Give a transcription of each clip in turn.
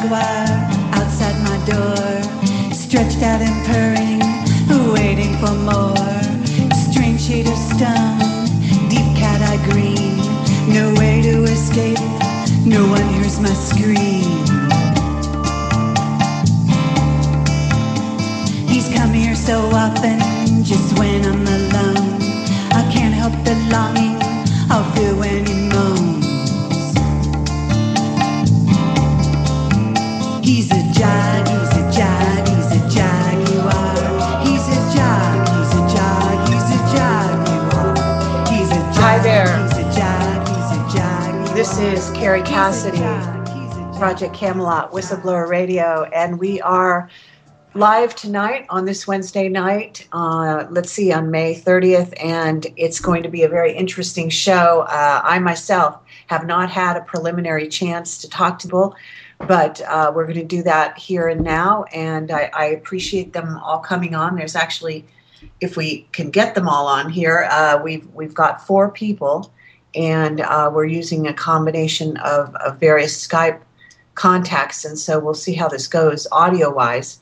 jaguar outside my door, stretched out and purring, waiting for more. Strange shade of stone, deep cat-eye green, no way to escape, no one hears my scream. He's come here so often, just when I'm alone, I can't help the longing I'll feel when he moans. He's a jag, he's a jag, he's a jaguar. He's a jag, he's a jag, he's a jaguar. He's a jag, Hi there. he's a jag, he's a jaguar. This is Kerry Cassidy, He's a jag. Project Camelot, Whistleblower Radio, and we are live tonight on this Wednesday night, let's see, on May 30th, and it's going to be a very interesting show. I myself have not had a preliminary chance to talk to people, but we're going to do that here and now, and I appreciate them all coming on. There's actually, if we can get them all on here, we've got 4 people, and we're using a combination of various Skype contacts, and so we'll see how this goes audio-wise.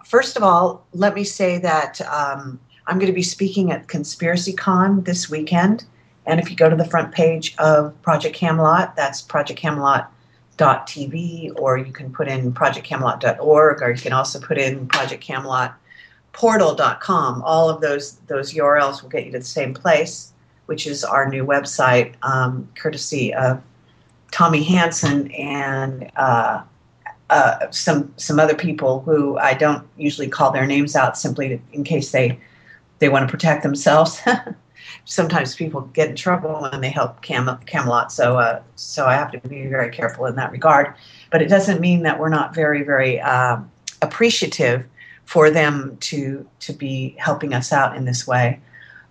First of all, let me say that I'm going to be speaking at Conspiracy Con this weekend. And if you go to the front page of Project Camelot, that's projectcamelot.tv, or you can put in projectcamelot.org, or you can also put in projectcamelotportal.com. All of those URLs will get you to the same place, which is our new website, courtesy of Tommy Hansen and some other people who I don't usually call their names out simply in case they want to protect themselves. Sometimes people get in trouble when they help Camelot, so I have to be very careful in that regard. But it doesn't mean that we're not very, very appreciative for them to be helping us out in this way.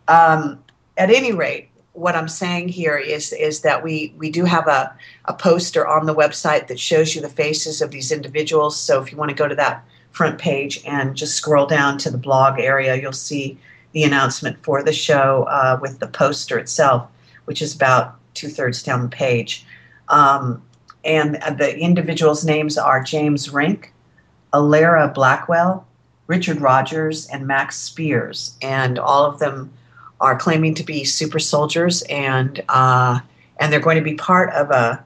At any rate, what I'm saying here is that we do have a poster on the website that shows you the faces of these individuals. So if you want to go to that front page and just scroll down to the blog area, you'll see the announcement for the show with the poster itself, which is about 2/3 down the page. And the individuals' names are James Rink, Alara Blackwell, Richard Rodgers, and Max Spiers. And all of them are claiming to be super soldiers, and they're going to be part of a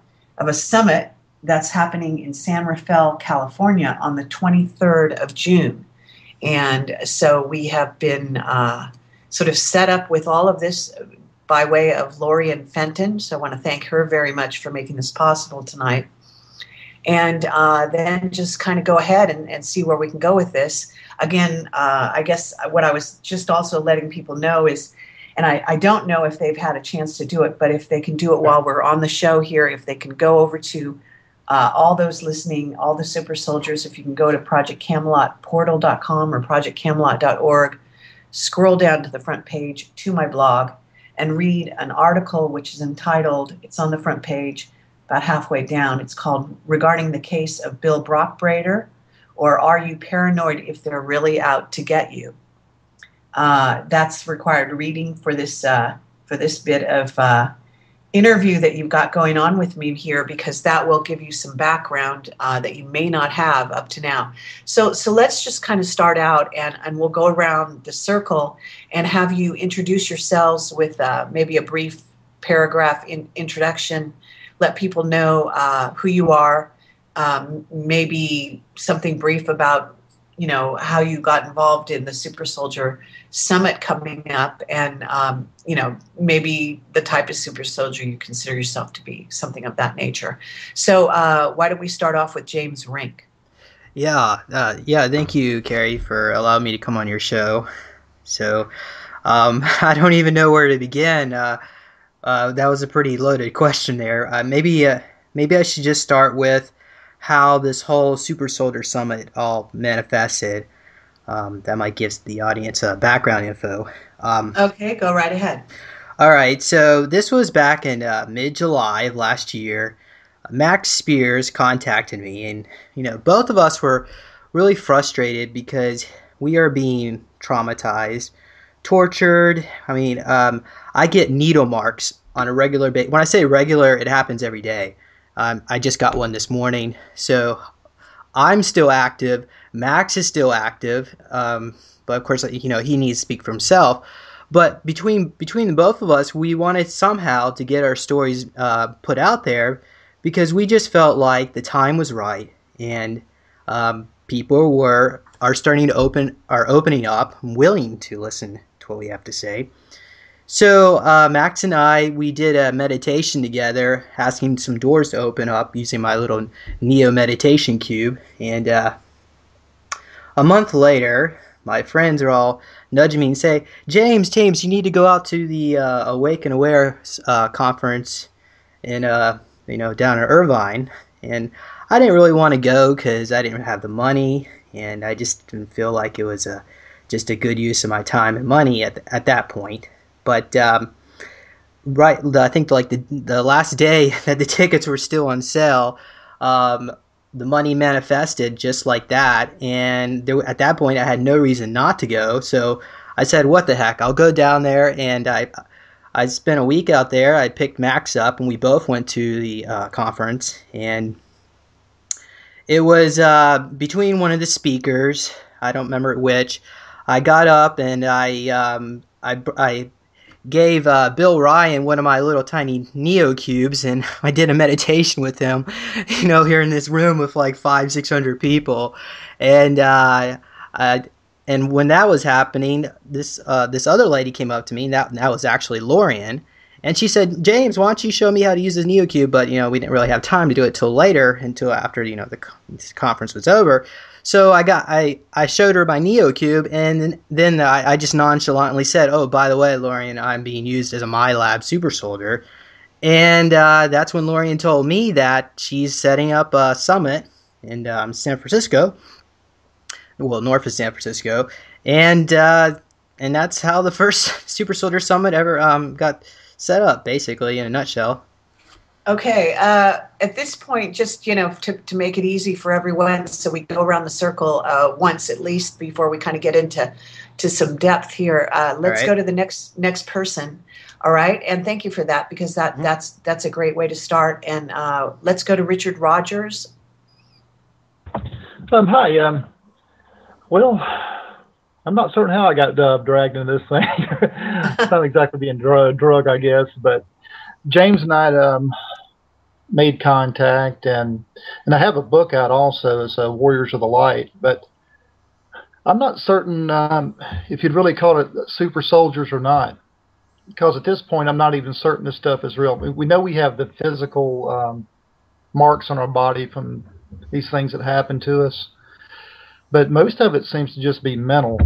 summit that's happening in San Rafael, California, on the 23rd of June. And so we have been sort of set up with all of this by way of Lori and Fenton. So I want to thank her very much for making this possible tonight. And then just kind of go ahead and see where we can go with this. Again, I guess what I was just also letting people know is, and I don't know if they've had a chance to do it, but if they can do it while we're on the show here, if they can go over to all those listening, all the super soldiers, if you can go to projectcamelotportal.com or projectcamelot.org, scroll down to the front page to my blog and read an article which is entitled, it's on the front page, about halfway down, it's called Regarding the Case of Bill Brockbrader, or Are You Paranoid If They're Really Out to Get You? That's required reading for this bit of interview that you've got going on with me here, because that will give you some background that you may not have up to now. So let's just kind of start out, and we'll go around the circle and have you introduce yourselves with maybe a brief paragraph introduction. Let people know who you are, maybe something brief about, how you got involved in the Super Soldier Summit coming up, and, maybe the type of super soldier you consider yourself to be, something of that nature. So why don't we start off with James Rink? Yeah, thank you, Kerry, for allowing me to come on your show. So I don't even know where to begin. That was a pretty loaded question there. Maybe I should just start with how this whole Super Soldier Summit all manifested. That might give the audience background info. Okay, go right ahead. All right, so this was back in mid-July of last year. Max Spiers contacted me, and both of us were really frustrated because we are being traumatized, tortured. I get needle marks on a regular basis. When I say regular, it happens every day. I just got one this morning. So I'm still active. Max is still active. But of course, he needs to speak for himself. But between the both of us, we wanted somehow to get our stories put out there because we just felt like the time was right, and people are starting to opening up, willing to listen to what we have to say. So Max and we did a meditation together, asking some doors to open up using my little Neo meditation cube. And a month later, my friends are all nudging me and say, James, you need to go out to the Awake and Aware conference in down in Irvine. And I didn't really want to go because I didn't have the money, and I just didn't feel like it was just a good use of my time and money at that point. But I think like the last day that the tickets were still on sale, the money manifested just like that, and at that point I had no reason not to go. So I said, "What the heck? I'll go down there." And I spent a week out there. I picked Max up, and we both went to the conference. And it was between one of the speakers, I don't remember which. I got up and I gave Bill Ryan one of my little tiny Neo cubes, and I did a meditation with him, here in this room with like 500-600 people. And and when that was happening, this other lady came up to me, and that was actually Lorian, and she said, James, why don't you show me how to use this Neo cube? But we didn't really have time to do it till later, until after the conference was over. So I showed her my Neo cube, and then I just nonchalantly said, "Oh, by the way, Lorian, I'm being used as a milab super soldier." And that's when Lorian told me that she's setting up a summit in San Francisco, well, north of San Francisco, and that's how the first super soldier summit ever got set up, basically, in a nutshell. Okay, at this point, just, to make it easy for everyone, so we go around the circle once at least before we kind of get into some depth here. Let's go to the next person. All right, and thank you for that, because that's a great way to start. And let's go to Richard Rodgers. Hi. Well, I'm not certain how I got dragged into this thing. It's not exactly being drug, I guess, but James and I made contact, and I have a book out also. It's Warriors of the Light, but I'm not certain if you'd really call it super soldiers or not, because at this point I'm not even certain this stuff is real. We know we have the physical marks on our body from these things that happen to us, but most of it seems to just be mental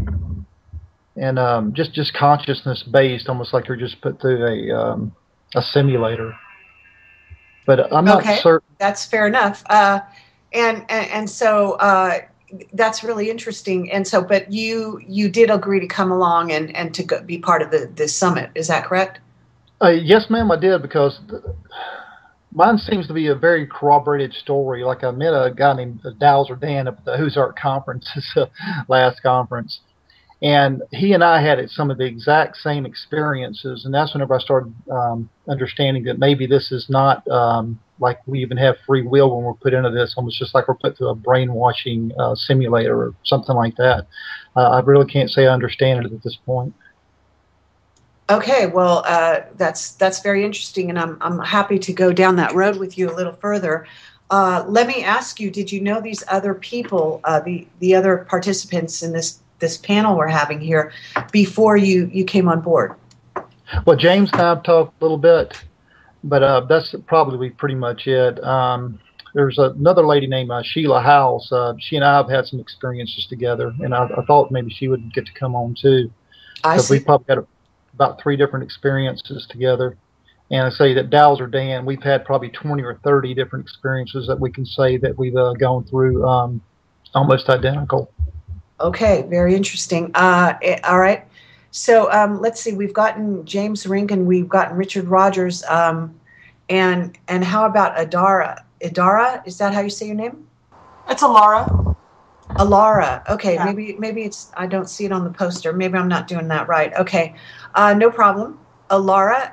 and just consciousness based, almost like you're just put through a simulator. But I'm not certain. That's fair enough. And so that's really interesting. And so, but you did agree to come along and to be part of this summit. Is that correct? Yes, ma'am, I did, because mine seems to be a very corroborated story. Like, I met a guy named Dowser Dan up at the Ozark conference, last conference. And he and I had some of the exact same experiences, and that's whenever I started understanding that maybe this is not like we even have free will when we're put into this, almost just like we're put through a brainwashing simulator or something like that. I really can't say I understand it at this point. Okay, well, that's very interesting, and I'm happy to go down that road with you a little further. Let me ask you: did you know these other people, the other participants in this panel we're having here, before you came on board? Well, James and I have talked a little bit, but that's probably pretty much it. There's another lady named Sheila House. She and I have had some experiences together, and I thought maybe she would get to come on too. Because we probably had about 3 different experiences together. And I say that Dowser Dan, we've had probably 20 or 30 different experiences that we can say that we've gone through, almost identical. Okay, very interesting. All right. So let's see. We've gotten James Rink and we've gotten Richard Rodgers. And how about Adara? Adara, is that how you say your name? It's Alara. Alara. Okay, yeah. maybe it's, I don't see it on the poster. Maybe I'm not doing that right. Okay, no problem. Alara,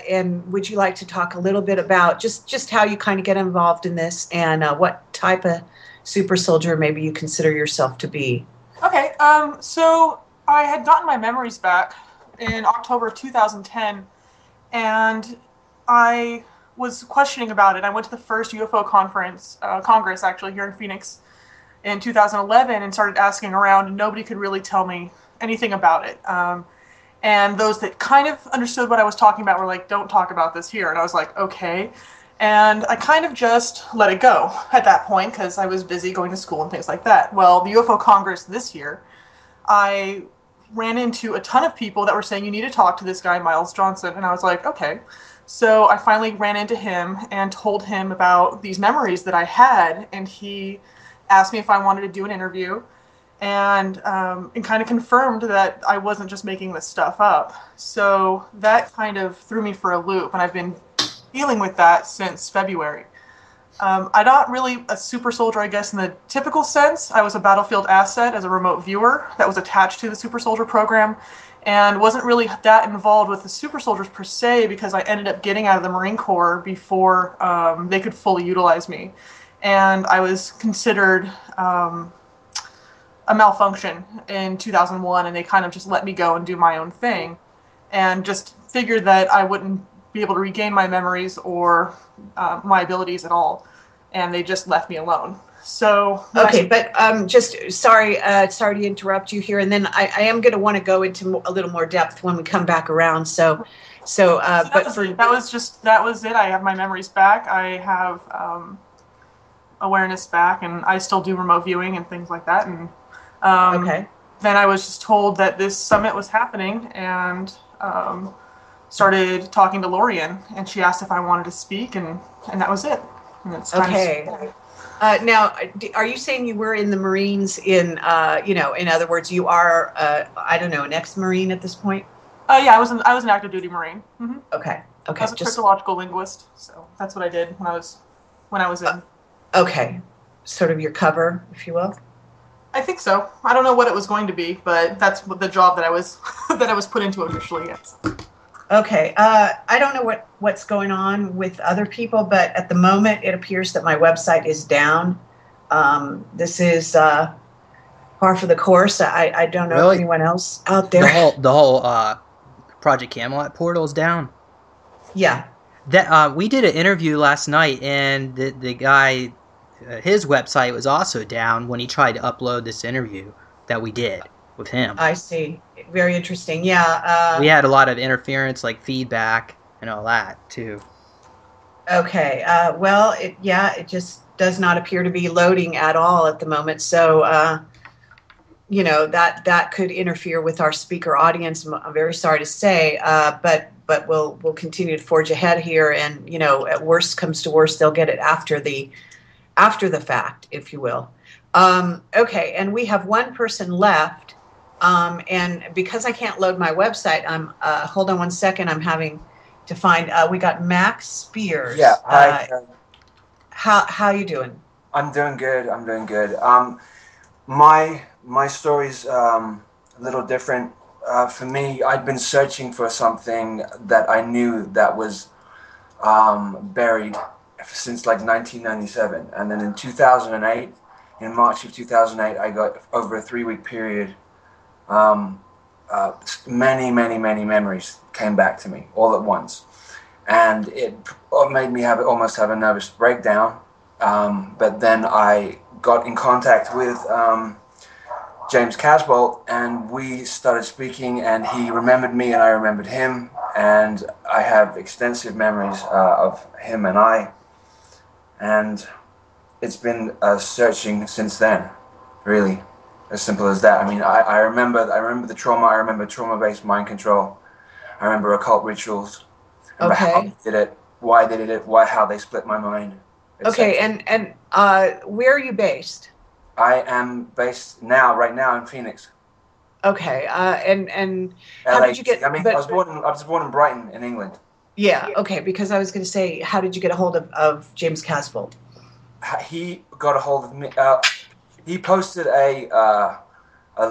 and would you like to talk a little bit about just how you kind of get involved in this and what type of super soldier maybe you consider yourself to be? Okay, so I had gotten my memories back in October of 2010, and I was questioning about it. I went to the first UFO Congress actually here in Phoenix in 2011 and started asking around, and nobody could really tell me anything about it. And those that kind of understood what I was talking about were like, don't talk about this here. And I was like, okay. And I kind of just let it go at that point because I was busy going to school and things like that. Well, the UFO Congress this year, I ran into a ton of people that were saying, you need to talk to this guy, Miles Johnson. And I was like, okay. So I finally ran into him and told him about these memories that I had. And he asked me if I wanted to do an interview. And kind of confirmed that I wasn't just making this stuff up. So that kind of threw me for a loop, and I've been dealing with that since February. I'm not really a super soldier, I guess, in the typical sense. I was a battlefield asset as a remote viewer that was attached to the super soldier program, and wasn't really that involved with the super soldiers per se because I ended up getting out of the Marine Corps before they could fully utilize me. And I was considered a malfunction in 2001, and they kind of just let me go and do my own thing, and just figured that I wouldn't be able to regain my memories or my abilities at all, and they just left me alone. So okay, but just sorry to interrupt you here, and then I am going to want to go into a little more depth when we come back around. So that was it. I have my memories back. I have awareness back, and I still do remote viewing and things like that. And okay. Then I was just told that this summit was happening, and started talking to Lorian, and she asked if I wanted to speak, and that was it. And it's okay. Now, are you saying you were in the Marines in other words, you are, I don't know, an ex-Marine at this point? Yeah, I was an active duty Marine. Mm-hmm. Okay. I was a cryptological linguist, so that's what I did when I was in. Okay. Sort of your cover, if you will. I think so. I don't know what it was going to be, but that's the job that I was put into officially. Yes. Okay. I don't know what's going on with other people, but at the moment it appears that my website is down. This is par for the course. I don't know if anyone else out there. The whole Project Camelot portal is down. Yeah. That we did an interview last night, and the guy, his website was also down when he tried to upload this interview that we did with him. I see. Very interesting. Yeah. We had a lot of interference, like feedback and all that too. Okay. Well, it just does not appear to be loading at all at the moment. So, that could interfere with our speaker audience. I'm very sorry to say, but we'll continue to forge ahead here. And, at worst comes to worst, they'll get it after the fact, if you will. Okay. And we have one person left. And because I can't load my website, hold on one second. I'm having to find, we got Max Spiers. Yeah. Hi. How you doing? I'm doing good. My story's a little different. For me, I'd been searching for something that I knew that was buried since like 1997. And then in 2008, in March of 2008, I got, over a 3-week period, many memories came back to me all at once. And it made me almost have a nervous breakdown. But then I got in contact with James Casbolt, and we started speaking, and he remembered me and I remembered him, and I have extensive memories of him and I, and it's been searching since then, really, as simple as that. I mean, I remember the trauma. I remember trauma-based mind control. I remember occult rituals. I remember how they did it, why they did it, how they split my mind. Okay, and where are you based? I am based right now in Phoenix. Okay, and how did you get? I was born in Brighton, in England. Yeah. Okay, because I was going to say, how did you get a hold of James Casbolt? He got a hold of me. He posted a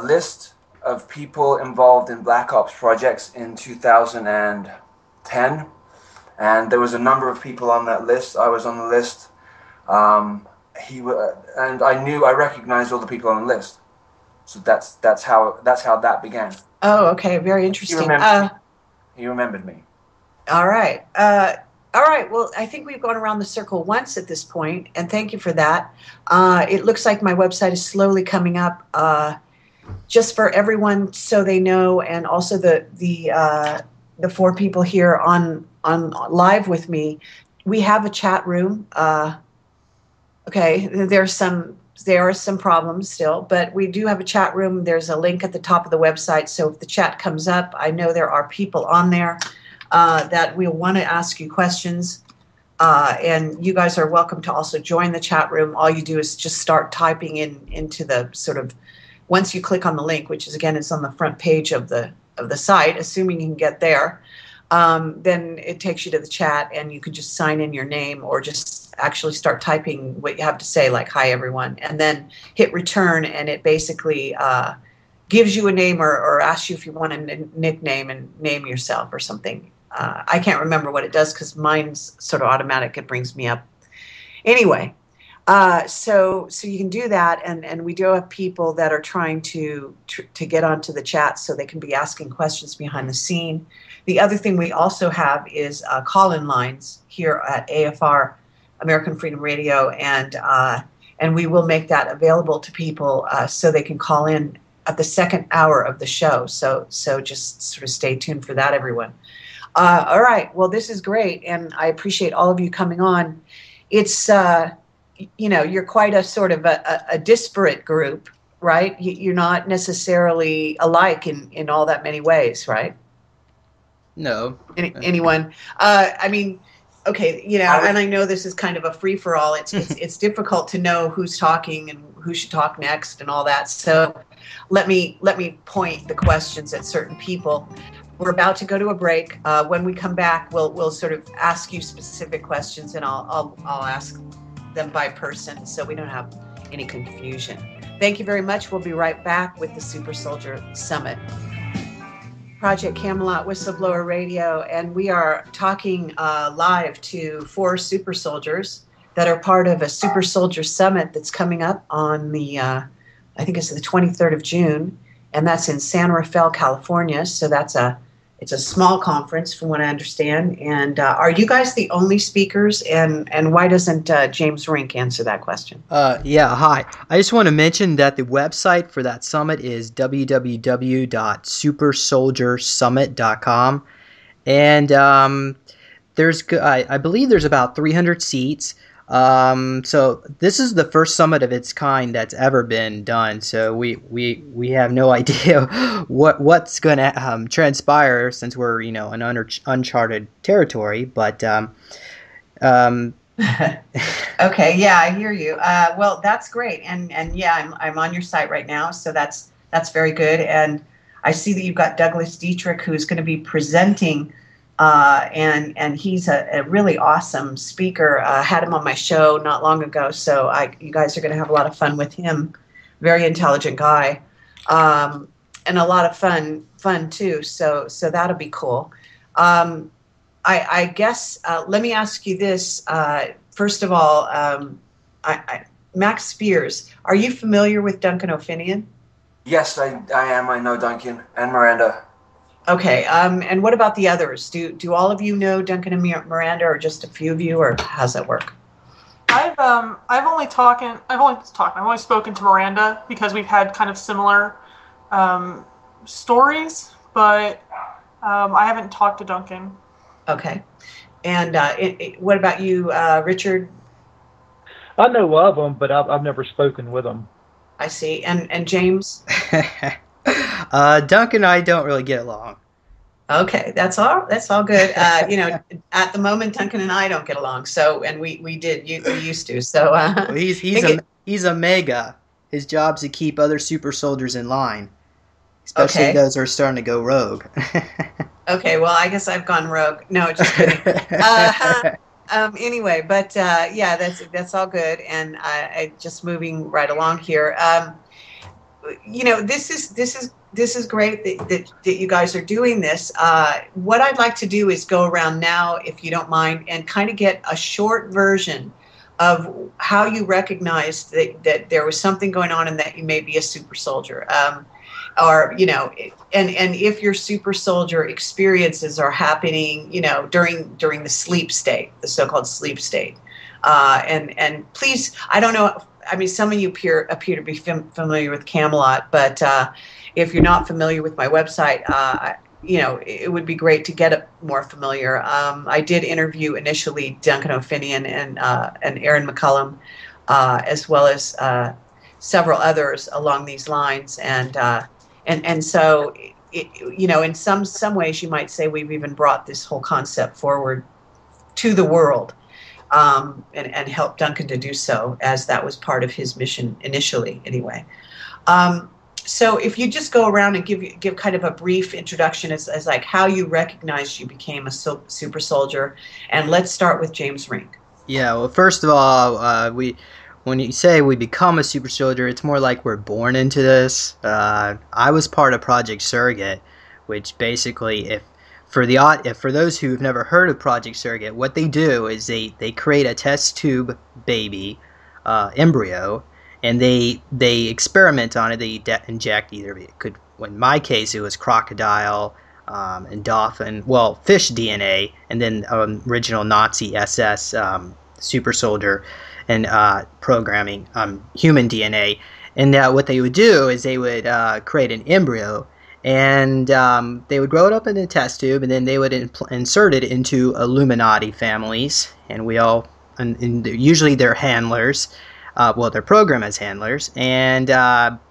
list of people involved in Black Ops projects in 2000 and 10, and there was a number of people on that list. I was on the list. And I recognized all the people on the list. So that's how that began. Oh, okay, very interesting. He remembered me. All right. All right. Well, I think we've gone around the circle once at this point, and thank you for that. It looks like my website is slowly coming up. Just for everyone, so they know, and also the 4 people here on live with me, we have a chat room. Okay, there are some problems still, but we do have a chat room. There's a link at the top of the website, so if the chat comes up, I know there are people on there that will want to ask you questions, and you guys are welcome to also join the chat room. All you do is just start typing into the sort of, once you click on the link, which is again, it's on the front page of the site, assuming you can get there, then it takes you to the chat, and you can just sign in your name or just actually start typing what you have to say, like "Hi everyone," and then hit return, and it basically gives you a name or asks you if you want a nickname and name yourself or something. I can't remember what it does because mine's sort of automatic. It brings me up. Anyway, so you can do that, and we do have people that are trying to get onto the chat so they can be asking questions behind the scene. The other thing we also have is call-in lines here at AFR, American Freedom Radio, and we will make that available to people so they can call in at the second hour of the show. So just sort of stay tuned for that, everyone. All right. Well, this is great, and I appreciate all of you coming on. It's you're quite a sort of a disparate group, right? You're not necessarily alike in all that many ways, right? No. Anyone? I mean, okay, and I know this is kind of a free for all. It's difficult to know who's talking and who should talk next and all that. So let me point the questions at certain people. We're about to go to a break. When we come back, we'll sort of ask you specific questions, and I'll ask them by person so we don't have any confusion. Thank you very much. We'll be right back with the Super Soldier Summit. Project Camelot Whistleblower Radio, and we are talking live to 4 super soldiers that are part of a Super Soldier Summit that's coming up on the, I think it's the 23rd of June, and that's in San Rafael, California. So it's a small conference from what I understand. And are you guys the only speakers? And why doesn't James Rink answer that question? Yeah, hi. I just want to mention that the website for that summit is www.supersoldiersummit.com. And I believe there's about 300 seats. So this is the first summit of its kind that's ever been done. So we have no idea what's going to transpire since we're in uncharted territory. But okay, yeah, I hear you. Well, that's great, and yeah, I'm on your site right now, so that's very good. And I see that you've got Douglas Dietrich, who's going to be presenting. And he's a really awesome speaker. I had him on my show not long ago, so you guys are going to have a lot of fun with him. Very intelligent guy, and a lot of fun too. So that'll be cool. I guess let me ask you this first of all. Max Spiers, are you familiar with Duncan O'Finoian? Yes, I am. I know Duncan and Miranda. Okay, and what about the others? Do all of you know Duncan and Miranda, or just a few of you, or how's that work? I've only spoken to Miranda because we've had kind of similar stories, but I haven't talked to Duncan. Okay, and what about you, Richard? I know of them, but I've never spoken with them. I see, and James. Duncan and I don't really get along. Okay, that's all good. At the moment, Duncan and I don't get along. So, and we used to. So well, he's a mega. His job's to keep other super soldiers in line, especially those who are starting to go rogue. Okay, well, I guess I've gone rogue. No, just kidding. Anyway, but yeah, that's all good. And I just moving right along here. this is great that you guys are doing this. What I'd like to do is go around now, if you don't mind, and kind of get a short version of how you recognized that there was something going on and that you may be a super soldier. Or, and if your super soldier experiences are happening, during the sleep state, the so-called sleep state. And please, I don't know, I mean, some of you appear to be familiar with Camelot, but if you're not familiar with my website, it would be great to get more familiar. I did interview initially Duncan O'Finoian and Aaron McCullum, as well as several others along these lines, and so in some ways you might say we've even brought this whole concept forward to the world, and helped Duncan to do so, as that was part of his mission initially, anyway. So if you just go around and give kind of a brief introduction as like how you recognized you became a super soldier, and let's start with James Rink. Yeah, well, first of all, when you say we become a super soldier, it's more like we're born into this. I was part of Project Surrogate, which basically, for those who've never heard of Project Surrogate, what they do is they create a test tube baby embryo, and they experiment on it. They inject either, in my case, it was crocodile and dolphin, fish DNA, and then original Nazi SS super soldier and programming human DNA. And what they would do is they would create an embryo, and they would grow it up in a test tube, and then they would insert it into Illuminati families, and usually they're handlers. They're programmed as handlers, and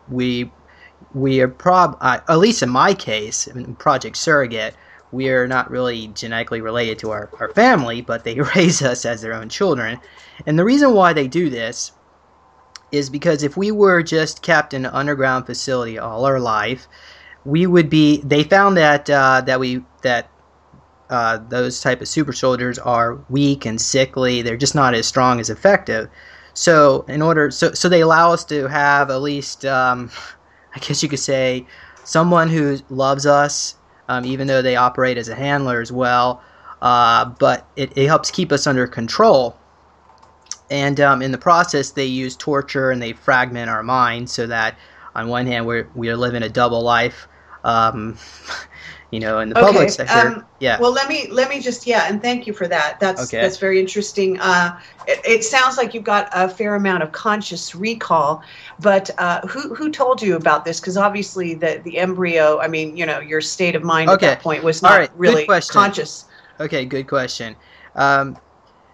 we are at least in my case, in Project Surrogate, we are not really genetically related to our family, but they raise us as their own children. And the reason why they do this is because if we were just kept in an underground facility all our life, we would be. They found that those type of super soldiers are weak and sickly. They're just not as strong as effective. So they allow us to have at least, I guess you could say, someone who loves us, even though they operate as a handler as well. But it helps keep us under control. And in the process, they use torture and they fragment our minds so that, on one hand, we are living a double life. In the public sector. Well, let me just, and thank you for that. That's very interesting. It sounds like you've got a fair amount of conscious recall, but who told you about this? Because obviously the embryo, I mean, your state of mind at that point was not really conscious. Okay, good question.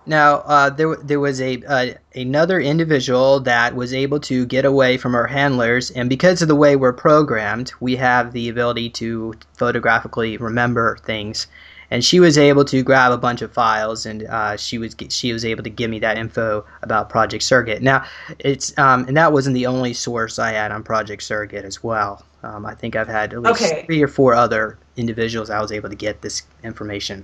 Now, there was another individual that was able to get away from our handlers, and because of the way we're programmed, we have the ability to photographically remember things. And she was able to grab a bunch of files, and she was able to give me that info about Project Surrogate. Now, it's and that wasn't the only source I had on Project Surrogate as well. I think I've had at least 3 or 4 other individuals I was able to get this information.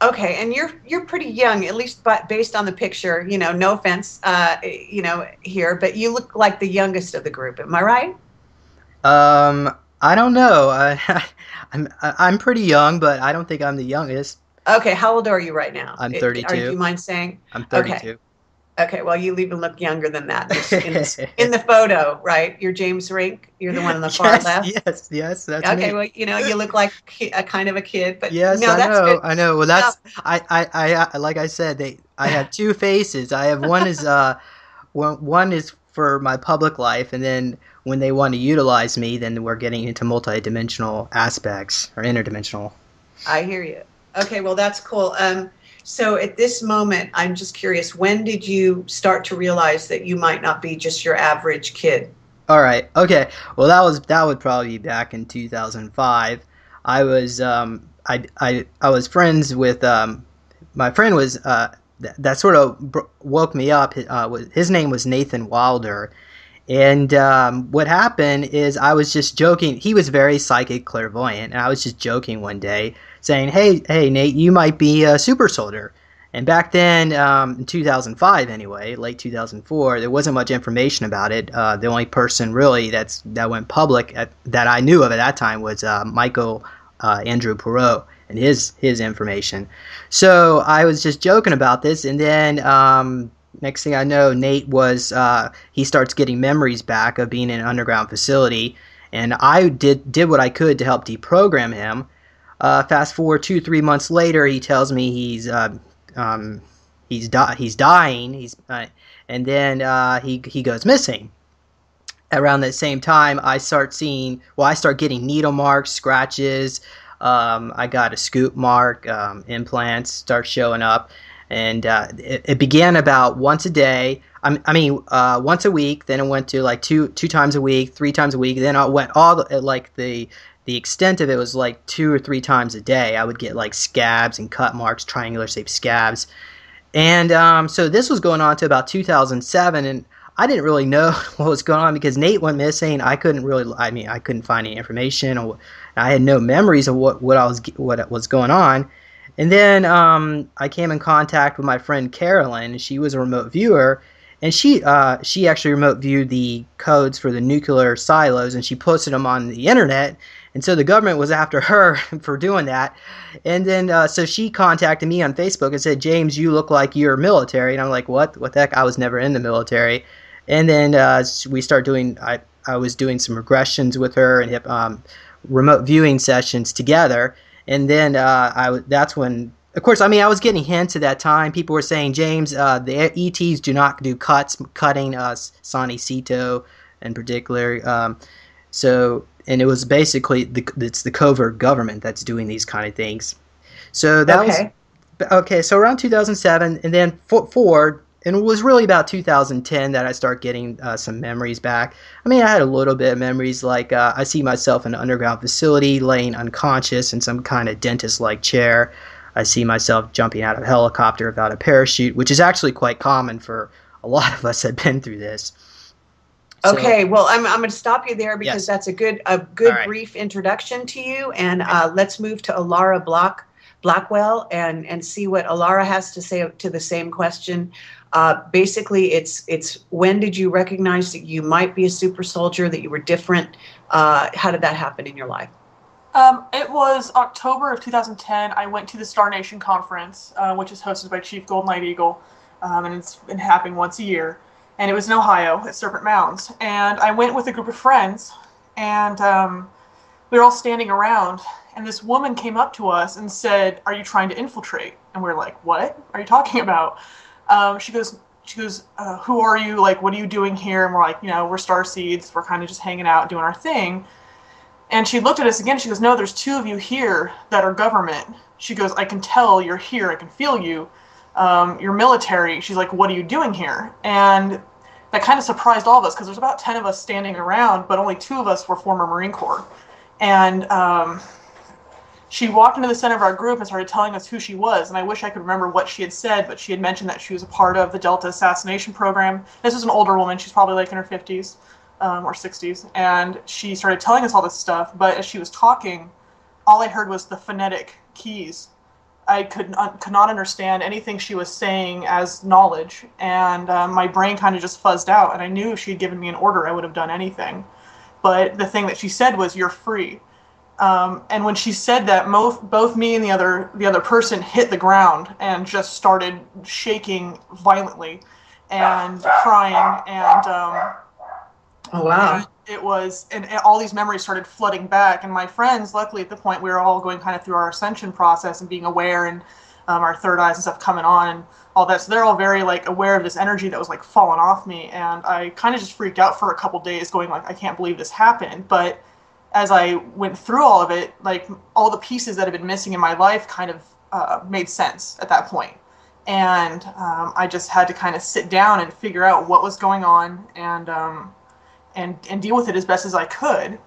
Okay, and you're pretty young, at least based on the picture. No offense, here, but you look like the youngest of the group. Am I right? I don't know. I'm pretty young, but I don't think I'm the youngest. Okay, how old are you right now? I'm 32. Do you mind saying? I'm 32. Okay, well, you even look younger than that in the photo, right? You're James Rink. You're the one on the far left. Yes, that's okay, me. Well, you look like a kind of a kid, but yes, no, that's good. I know. Well, that's I like I said, I have 2 faces. I have one is for my public life, and then when they want to utilize me, then we're getting into multi-dimensional aspects or interdimensional. I hear you. Okay, well, that's cool. So at this moment, I'm just curious, when did you start to realize that you might not be just your average kid? All right. Okay. Well, that would probably be back in 2005. I was I was friends with my friend was that sort of woke me up. His name was Nathan Wilder. And what happened is I was just joking. He was very psychic clairvoyant, and I was just joking one day, saying, "Hey, Nate, you might be a super soldier." And back then, in 2005 anyway, late 2004, there wasn't much information about it. The only person really that went public that I knew of at that time was Michael Andrew Perot and his information. So I was just joking about this, and then next thing I know, Nate he starts getting memories back of being in an underground facility, and I did what I could to help deprogram him. Fast forward 2-3 months later, he tells me he's dying. And then he goes missing. Around that same time, I start getting needle marks, scratches. I got a scoop mark, implants start showing up, and it began about once a day. Once a week. Then it went to like two times a week, 3 times a week. Then I went the extent of it was like 2 or 3 times a day. I would get like scabs and cut marks, triangular shaped scabs. And so this was going on to about 2007, and I didn't really know what was going on because Nate went missing. I couldn't find any information, or I had no memories of what was going on. And then I came in contact with my friend Carolyn. She was a remote viewer, and she actually remote viewed the codes for the nuclear silos, and she posted them on the internet. And so the government was after her for doing that. And then so she contacted me on Facebook and said, "James, you look like you're military." And I'm like, what the heck? I was never in the military. And then we started doing, I was doing some regressions with her and remote viewing sessions together. And then that's when, of course, I was getting hints at that time. People were saying, "James, the ETs do not do cutting, Sonny Cito in particular." And it was basically it's the covert government that's doing these kind of things. So that was okay. So around 2007, and then forward, and it was really about 2010 that I start getting some memories back. I had a little bit of memories, like I see myself in an underground facility, laying unconscious in some kind of dentist-like chair. I see myself jumping out of a helicopter without a parachute, which is actually quite common for a lot of us that have been through this. Okay, well, I'm going to stop you there because that's a good right. brief introduction to you, and let's move to Alara Blackwell and see what Alara has to say to the same question. Basically, it's when did you recognize that you might be a super soldier, that you were different? How did that happen in your life? It was October of 2010. I went to the Star Nation conference, which is hosted by Chief Golden Light Eagle, and it's been happening once a year. And it was in Ohio at Serpent Mounds. And I went with a group of friends, and we were all standing around. And this woman came up to us and said, "Are you trying to infiltrate?" And we were like, "What are you talking about?" She goes, "Who are you? Like, what are you doing here?" And we're like, we're Starseeds. We're kind of just hanging out, doing our thing. And she looked at us again. She goes, "No, there's 2 of you here that are government." She goes, "I can tell you're here. I can feel you. You're military." She's like, "What are you doing here?" And that kind of surprised all of us because there's about 10 of us standing around, but only 2 of us were former Marine Corps. And she walked into the center of our group and started telling us who she was. And I wish I could remember what she had said, but she had mentioned that she was a part of the Delta assassination program. This was an older woman. She's probably like in her 50s or 60s. And she started telling us all this stuff. But as she was talking, all I heard was the phonetic keys. I could not understand anything she was saying as knowledge, and my brain kind of just fuzzed out, and I knew if she had given me an order, I would have done anything. But the thing that she said was, "You're free." And when she said that, both me and the other person hit the ground and just started shaking violently and crying, and oh wow. And it was, and all these memories started flooding back. And my friends, luckily at the point, we were all going kind of through our ascension process and being aware, and our third eyes and stuff coming on and all that. So they're all very like aware of this energy that was like falling off me. And I kind of just freaked out for a couple days going like, I can't believe this happened. But as I went through all of it, like all the pieces that had been missing in my life kind of made sense at that point. And I just had to kind of sit down and figure out what was going on and deal with it as best as I could.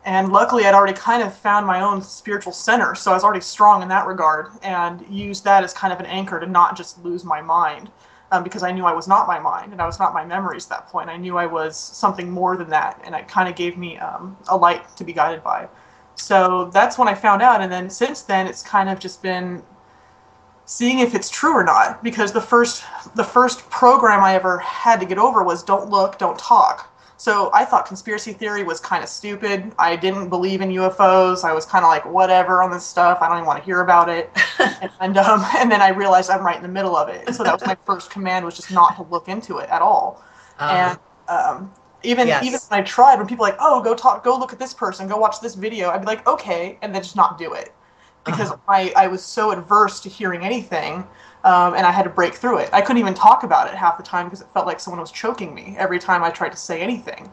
And luckily, I'd already kind of found my own spiritual center, so I was already strong in that regard, and used that as kind of an anchor to not just lose my mind, because I knew I was not my mind, and I was not my memories at that point. I knew I was something more than that, and it kind of gave me a light to be guided by. So that's when I found out, and then since then, it's kind of just been seeing if it's true or not. Because the first program I ever had to get over was don't look, don't talk. So I thought conspiracy theory was kind of stupid. I didn't believe in UFOs. I was kind of like, whatever on this stuff. I don't even want to hear about it. And then I realized I'm right in the middle of it. So that was my first command, was just not to look into it at all. And even when I tried, when people were like, oh, go look at this person, go watch this video, I'd be like, okay, and then just not do it. Because I was so adverse to hearing anything. And I had to break through it. I couldn't even talk about it half the time because it felt like someone was choking me every time I tried to say anything.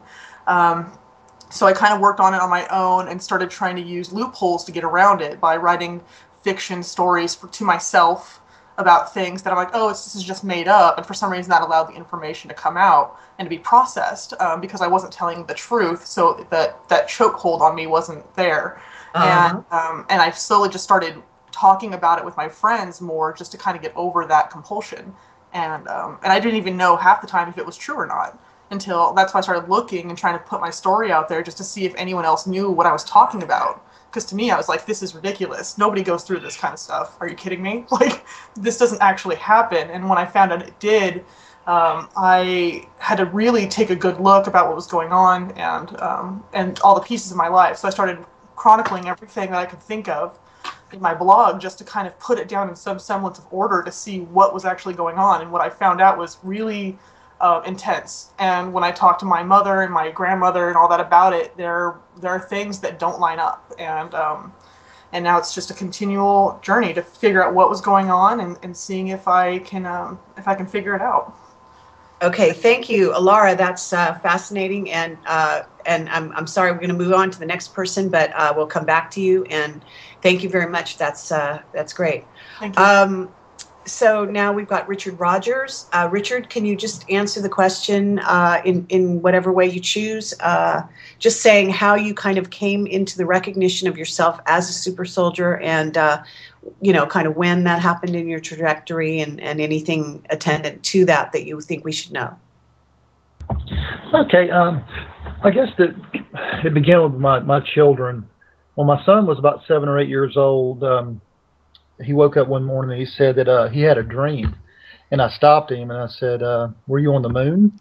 So I kind of worked on it on my own and started trying to use loopholes to get around it by writing fiction stories to myself about things that I'm like, oh, this is just made up. And for some reason that allowed the information to come out and to be processed because I wasn't telling the truth. So that chokehold on me wasn't there. And I slowly just started talking about it with my friends more, just to kind of get over that compulsion. And I didn't even know half the time if it was true or not, until that's why I started looking and trying to put my story out there just to see if anyone else knew what I was talking about. Because to me, I was like, this is ridiculous. Nobody goes through this kind of stuff. Are you kidding me? Like, this doesn't actually happen. And when I found out it did, I had to really take a good look about what was going on and all the pieces of my life. So I started chronicling everything that I could think of in my blog, just to kind of put it down in some semblance of order to see what was actually going on. And what I found out was really intense. And when I talked to my mother and my grandmother and all that about it, there are things that don't line up. And now it's just a continual journey to figure out what was going on and seeing if I can figure it out. Okay, thank you, Alara. That's fascinating, and I'm sorry we're going to move on to the next person, but we'll come back to you. And thank you very much. That's great. Thank you. So now we've got Richard Rodgers. Richard, can you just answer the question in whatever way you choose? Just saying how you kind of came into the recognition of yourself as a super soldier, and kind of when that happened in your trajectory, and anything attendant to that you think we should know. Okay, I guess that it began with my children. When my son was about 7 or 8 years old, he woke up one morning and he said that he had a dream. And I stopped him and I said, were you on the moon?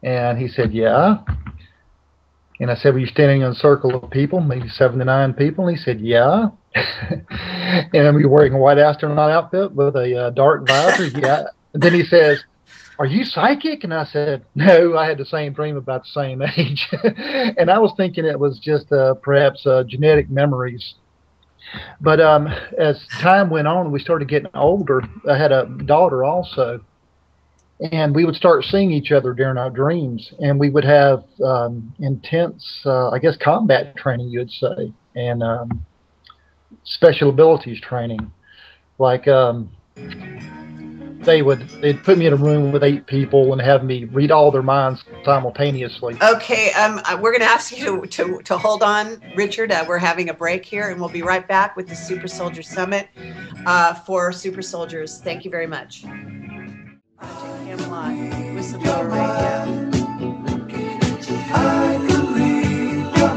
And he said, yeah. And I said, were you standing in a circle of people, maybe 7 to 9 people? And he said, yeah. And were you wearing a white astronaut outfit with a dark visor? Yeah. And then he says, are you psychic? And I said, no, I had the same dream about the same age. And I was thinking it was just perhaps genetic memories. But as time went on, we started getting older. I had a daughter also. And we would start seeing each other during our dreams. And we would have intense, combat training, you'd say, and special abilities training. Like they'd put me in a room with 8 people and have me read all their minds simultaneously. Okay, we're going to ask you to hold on, Richard. We're having a break here, and we'll be right back with the Super Soldier Summit for Super Soldiers. Thank you very much. Project Camelot, Whistleblower Radio.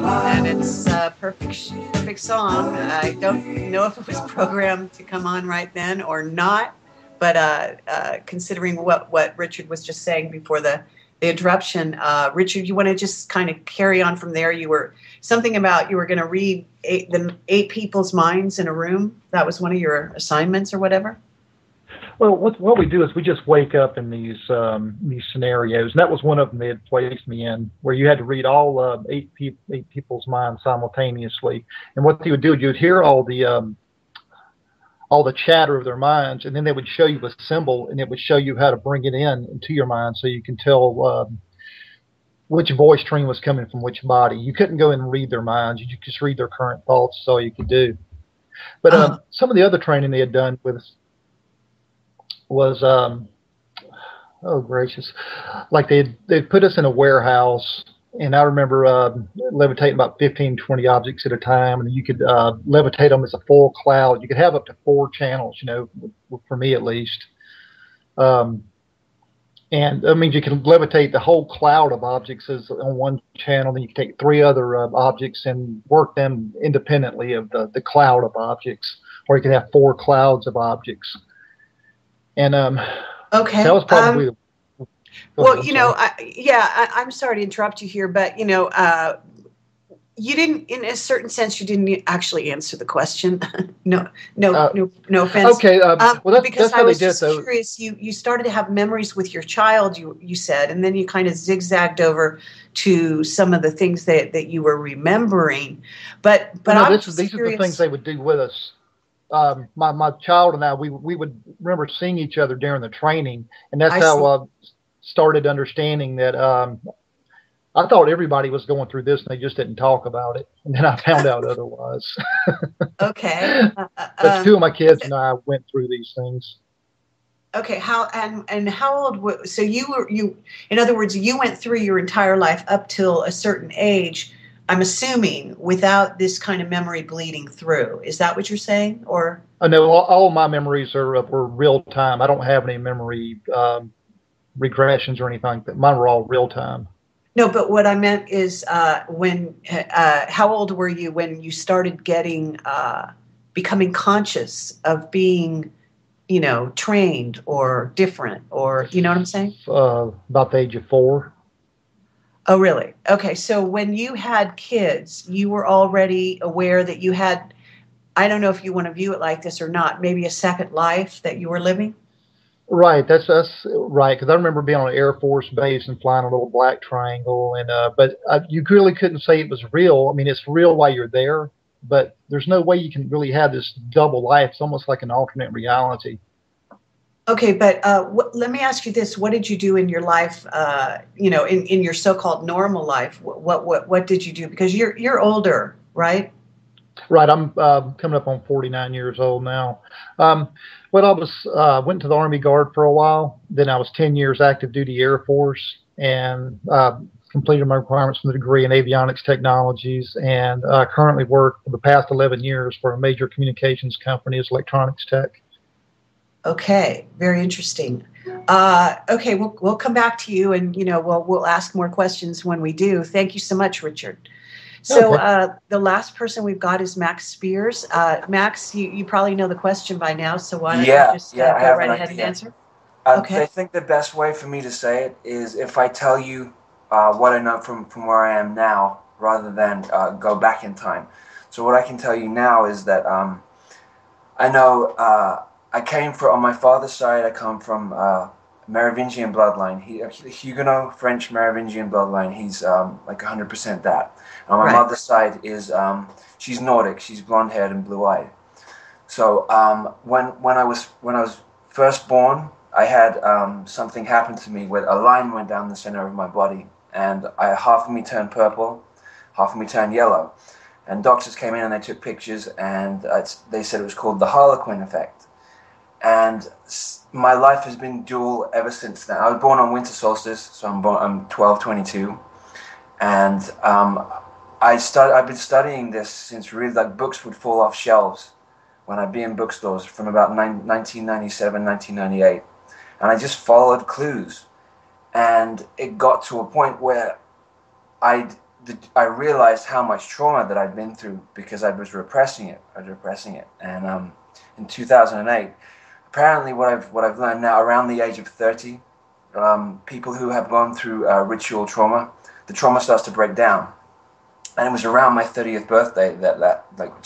And it's a perfect song. I don't know if it was programmed to come on right then or not. But considering what Richard was just saying before the interruption, Richard, you want to just kind of carry on from there? You were going to read 8 people's minds in a room. That was one of your assignments or whatever. Well, what we do is we just wake up in these scenarios, and that was one of them they had placed me in, where you had to read all 8 people's minds simultaneously. And what they would do, you would hear all the chatter of their minds, and then they would show you a symbol, and it would show you how to bring it into your mind, so you can tell which voice stream was coming from which body. You couldn't go in and read their minds; you could just read their current thoughts. That's all you could do. But some of the other training they had done was oh gracious, like they'd put us in a warehouse. And I remember levitating about 15, 20 objects at a time, and you could levitate them as a full cloud. You could have up to 4 channels, for me at least. And that means you can levitate the whole cloud of objects as on one channel. Then you can take 3 other objects and work them independently of the cloud of objects. or you could have 4 clouds of objects. And Okay. that was probably. Well, I'm sorry to interrupt you here, but you didn't, in a certain sense, you didn't actually answer the question. No offense. Okay. Well, because that's how I was they did just it, though. curious. You started to have memories with your child, you said, and then you kind of zigzagged over to some of the things that you were remembering. But these are the things they would do with us. My child and I, we would remember seeing each other during the training, and that's how I started understanding that. I thought everybody was going through this, and they just didn't talk about it. And then I found out otherwise. Okay. But 2 of my kids and I went through these things. Okay. How old? So in other words, you went through your entire life up till a certain age. I'm assuming without this kind of memory bleeding through. Is that what you're saying? Or no, all my memories were real time. I don't have any memory regressions or anything. But mine were all real time. No, but what I meant is how old were you when you started becoming conscious of being, trained or different, or you know what I'm saying? About the age of 4. Oh, really? Okay. So when you had kids, you were already aware that you had, I don't know if you want to view it like this or not, maybe a second life that you were living? Right, that's right. Because I remember being on an Air Force base and flying a little black triangle, and but you really couldn't say it was real. I mean, it's real while you're there, but there's no way you can really have this double life. It's almost like an alternate reality. Okay, but let me ask you this: what did you do in your life? In your so-called normal life, what did you do? Because you're older, right? Right, I'm coming up on 49 years old now. Well, I went to the Army Guard for a while. Then I was 10 years active duty Air Force, and completed my requirements from the degree in avionics technologies, and currently work for the past 11 years for a major communications company as electronics tech. Okay, very interesting. Okay, we'll come back to you, and we'll ask more questions when we do. Thank you so much, Richard. So the last person we've got is Max Spiers. Max, you probably know the question by now, so why don't you just go right ahead and answer? Okay. I think the best way for me to say it is if I tell you what I know from where I am now, rather than go back in time. So what I can tell you now is that I know I came from, on my father's side, I come from Merovingian bloodline. Huguenot, French Merovingian bloodline. He's like 100% that. On my mother's side is she's Nordic. She's blonde-haired and blue-eyed. So when I was first born, I had something happen to me where a line went down the center of my body, and half of me turned purple, half of me turned yellow. And doctors came in and they took pictures, and they said it was called the Harlequin Effect. And my life has been dual ever since then. I was born on winter solstice, so I'm 12/22, and I've been studying this since really like books would fall off shelves when I'd be in bookstores from about 1997, 1998, and I just followed clues, and it got to a point where I realized how much trauma that I'd been through because I was repressing it. And in 2008. Apparently, what I've learned now, around the age of 30, people who have gone through ritual trauma, the trauma starts to break down. And it was around my 30th birthday that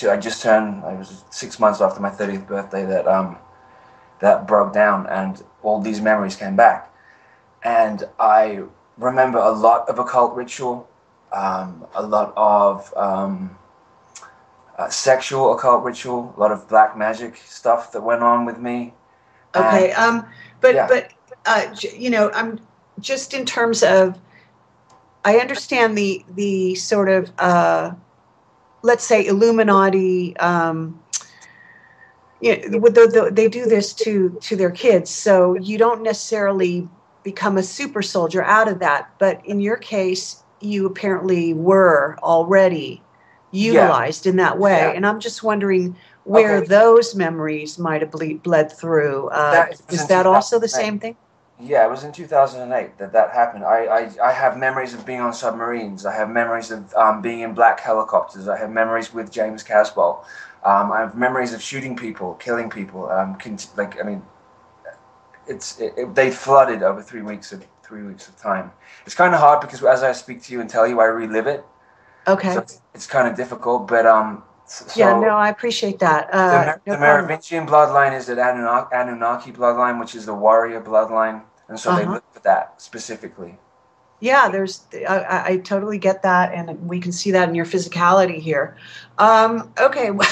I just turned. I was 6 months after my 30th birthday that broke down, and all these memories came back. And I remember a lot of occult ritual, a lot of sexual occult ritual, a lot of black magic stuff that went on with me. Okay, I'm just in terms of, I understand the sort of let's say Illuminati. They do this to their kids, so you don't necessarily become a super soldier out of that. But in your case, you apparently were already utilized in that way, and I'm just wondering where those memories might have bled through. Is that also the same thing? Yeah, it was in 2008 that happened. I have memories of being on submarines. I have memories of being in black helicopters. I have memories with James Caswell. I have memories of shooting people, killing people. They flooded over 3 weeks of time. It's kind of hard because as I speak to you and tell you, I relive it. Okay. So it's kind of difficult, but yeah, no, I appreciate that. the Merovingian bloodline is the Anunnaki bloodline, which is the warrior bloodline, and so they looked at that specifically. Yeah, I totally get that, and we can see that in your physicality here. Okay, well,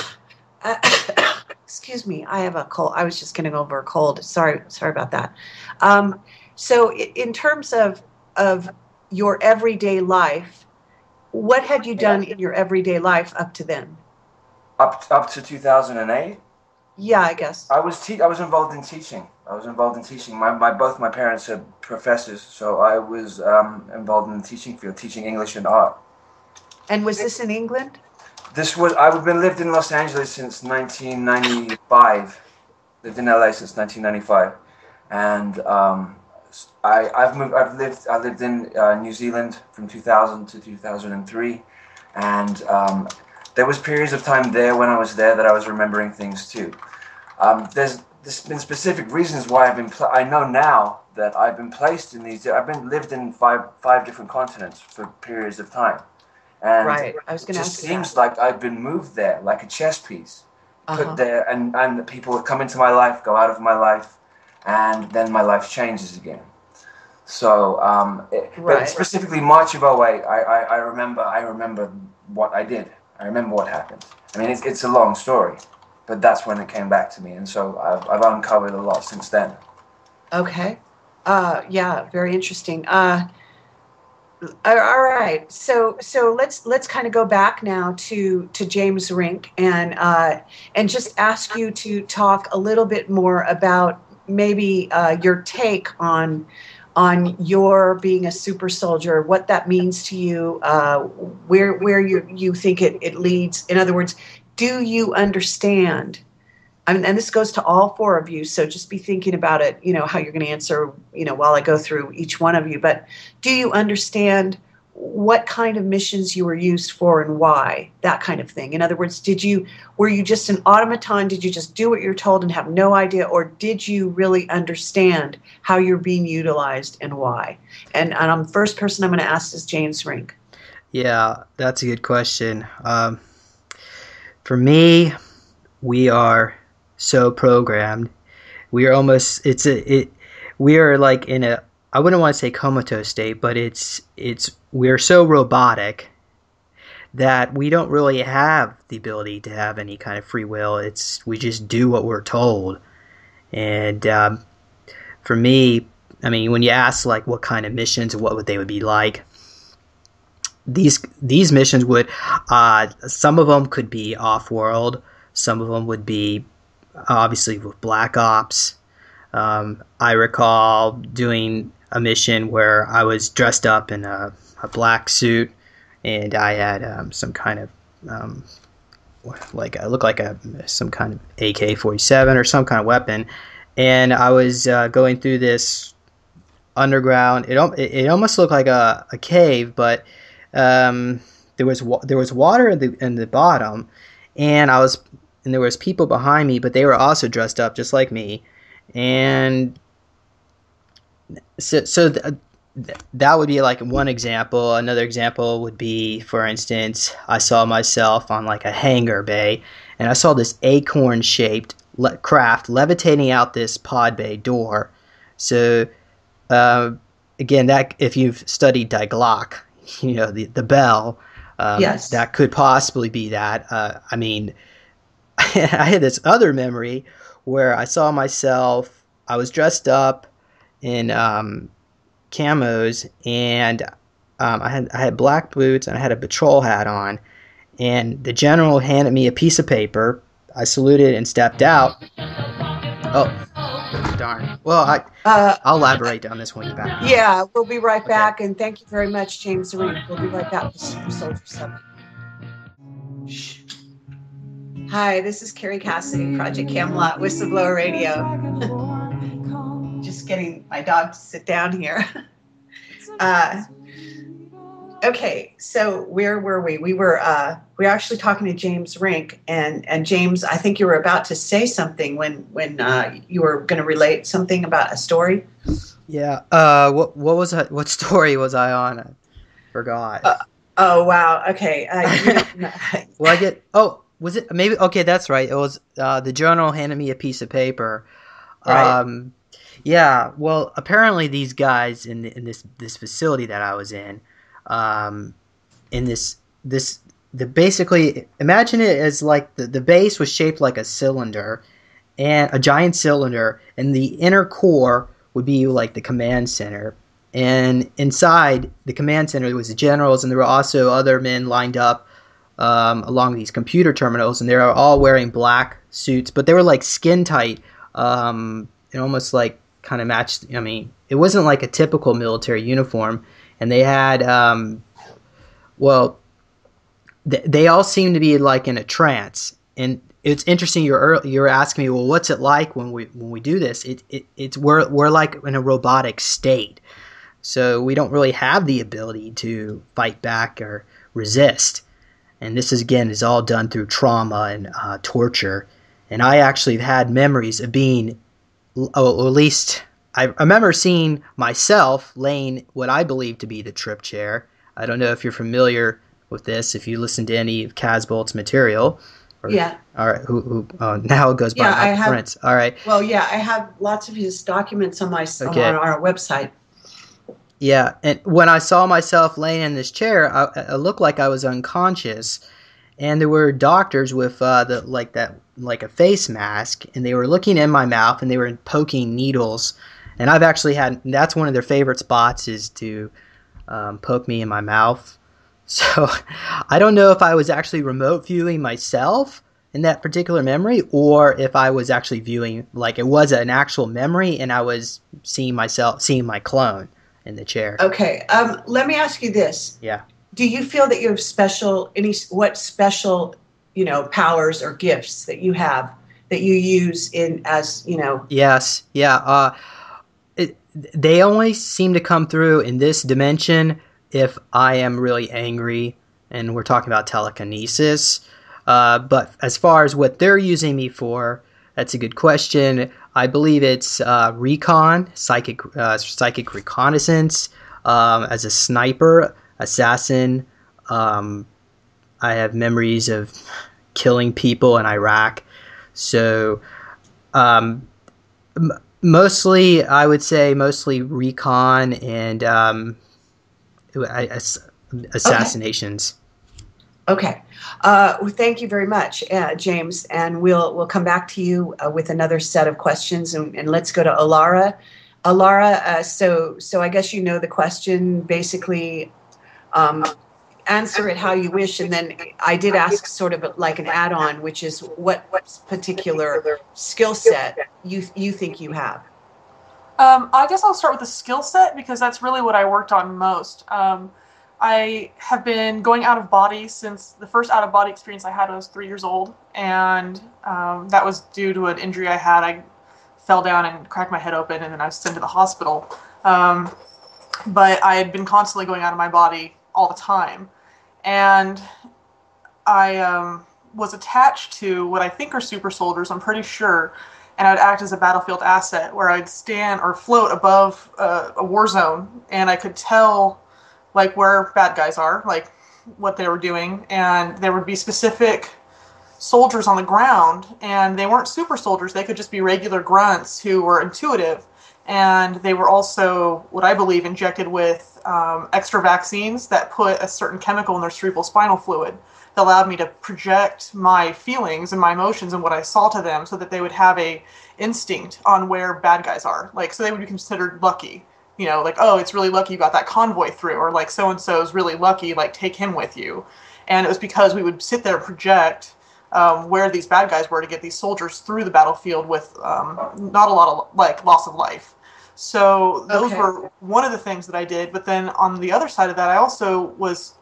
excuse me, I have a cold. I was just getting over a cold. Sorry about that. So in terms of your everyday life, what had you done in your everyday life up to then? Up to 2008? Yeah, I guess. I was involved in teaching. Both my parents are professors, so I was involved in the teaching field, teaching English and art. And was this in England? I've lived in Los Angeles since 1995. Lived in LA since 1995, and I lived in New Zealand from 2000 to 2003, and there was periods of time there when I was there that I was remembering things too. There's been specific reasons why I know now that I've been placed in these. Lived in five different continents for periods of time, and right. I was going to ask you. It just seems like I've been moved there, like a chess piece, put there, and the people that come into my life go out of my life, and then my life changes again. So, but specifically March of 08, I remember what I did. I remember what happened. I mean, it's a long story, but that's when it came back to me, and so I've uncovered a lot since then. Okay. Yeah, very interesting. All right. So let's kind of go back now to James Rink and just ask you to talk a little bit more about maybe your take on your being a super soldier, what that means to you, where you think it leads. In other words, do you understand? I mean, and this goes to all four of you, so just be thinking about it, how you're going to answer, while I go through each one of you. But do you understand what kind of missions you were used for and why? That kind of thing. In other words, were you just an automaton? Did you just do what you're told and have no idea? Or did you really understand how you're being utilized and why? And first person I'm going to ask is James Rink. Yeah, that's a good question. For me, we are so programmed. We are almost, we are like in a, I wouldn't want to say comatose state, but we're so robotic that we don't really have the ability to have any kind of free will. We just do what we're told. And for me, I mean, when you ask like what kind of missions and what they would be like, these missions would, some of them could be off-world, some of them would be obviously with Black Ops. I recall doing a mission where I was dressed up in a black suit, and I had some kind of I looked like some kind of AK-47 or some kind of weapon, and I was going through this underground. It almost looked like a cave, but there was water in the bottom, and there was people behind me, but they were also dressed up just like me. And so that would be like one example. Another example would be, for instance, I saw myself on like a hangar bay, and I saw this acorn-shaped craft levitating out this pod bay door. So again, that if you've studied Die Glock, the bell, yes, that could possibly be that. I mean, I had this other memory where I saw myself, I was dressed up in camos, and I had black boots and I had a patrol hat on, and the general handed me a piece of paper. I saluted and stepped out. Oh, darn. Well, I'll elaborate on this when you're back. Yeah, we'll be right back, and thank you very much, James Rink. We'll be right back with Super Soldier 7. Shh. Hi, this is Kerry Cassidy, Project Camelot, Whistleblower Radio. Just getting my dog to sit down here. Okay, so where were we? We were actually talking to James Rink, and James, I think you were about to say something when you were going to relate something about a story. Yeah. What story was I on? I forgot. Oh wow. Okay. Well, was it maybe? Okay, that's right. It was the journal handed me a piece of paper. Right. Yeah. Well, apparently these guys in this facility that I was in basically imagine it as like the base was shaped like a cylinder, and a giant cylinder, and the inner core would be like the command center. And inside the command center was the generals, and there were also other men lined up along these computer terminals, and they were all wearing black suits, but they were like skin tight, and almost like kind of matched. I mean, it wasn't like a typical military uniform, and they had they all seemed to be like in a trance. And it's interesting. You're asking me, well, what's it like when we do this? We're like in a robotic state, so we don't really have the ability to fight back or resist. And this is all done through trauma and torture. And I actually had memories of being, at least I remember seeing myself laying what I believe to be the trip chair. I don't know if you're familiar with this, if you listen to any of Casbolt's material. Yeah. All right. Now it goes by I have Prince. All right. Well, yeah, I have lots of his documents on on our website. Yeah, and when I saw myself laying in this chair, I looked like I was unconscious, and there were doctors with like a face mask, and they were looking in my mouth, and they were poking needles, and I've actually that's one of their favorite spots is to poke me in my mouth. So I don't know if I was actually remote viewing myself in that particular memory, or if I was actually viewing, like it was an actual memory, and I was seeing my clone in the chair. Okay. Let me ask you this. Yeah. Do you feel that you have special powers or gifts that you have that you use Yes. Yeah. They only seem to come through in this dimension if I am really angry, and we're talking about telekinesis. But as far as what they're using me for, that's a good question. I believe it's recon, psychic reconnaissance, as a sniper, assassin. I have memories of killing people in Iraq. So mostly, I would say mostly recon and assassinations. Okay. Well, thank you very much, James. And we'll come back to you with another set of questions. And let's go to Alara. Alara, so I guess you know the question. Basically, answer it how you wish. And then I did ask sort of like an add-on, which is what particular skill set you think you have. I guess I'll start with the skill set because that's really what I worked on most. I have been going out of body since the first out of body experience I had when I was 3 years old, and that was due to an injury I had. I fell down and cracked my head open, and then I was sent to the hospital. But I had been constantly going out of my body all the time, and I was attached to what I think are super soldiers, I'm pretty sure, and I'd act as a battlefield asset where I'd stand or float above a war zone, and I could tell like where bad guys are, like what they were doing, and there would be specific soldiers on the ground, and they weren't super soldiers. They could just be regular grunts who were intuitive, and they were also, what I believe, injected with extra vaccines that put a certain chemical in their cerebral spinal fluid that allowed me to project my feelings and my emotions and what I saw to them so that they would have a instinct on where bad guys are. Like, so they would be considered lucky. You know, like, oh, it's really lucky you got that convoy through, or like so-and-so is really lucky, like take him with you. And it was because we would sit there and project where these bad guys were to get these soldiers through the battlefield with not a lot of like loss of life. So those were one of the things that I did. But then on the other side of that, I also was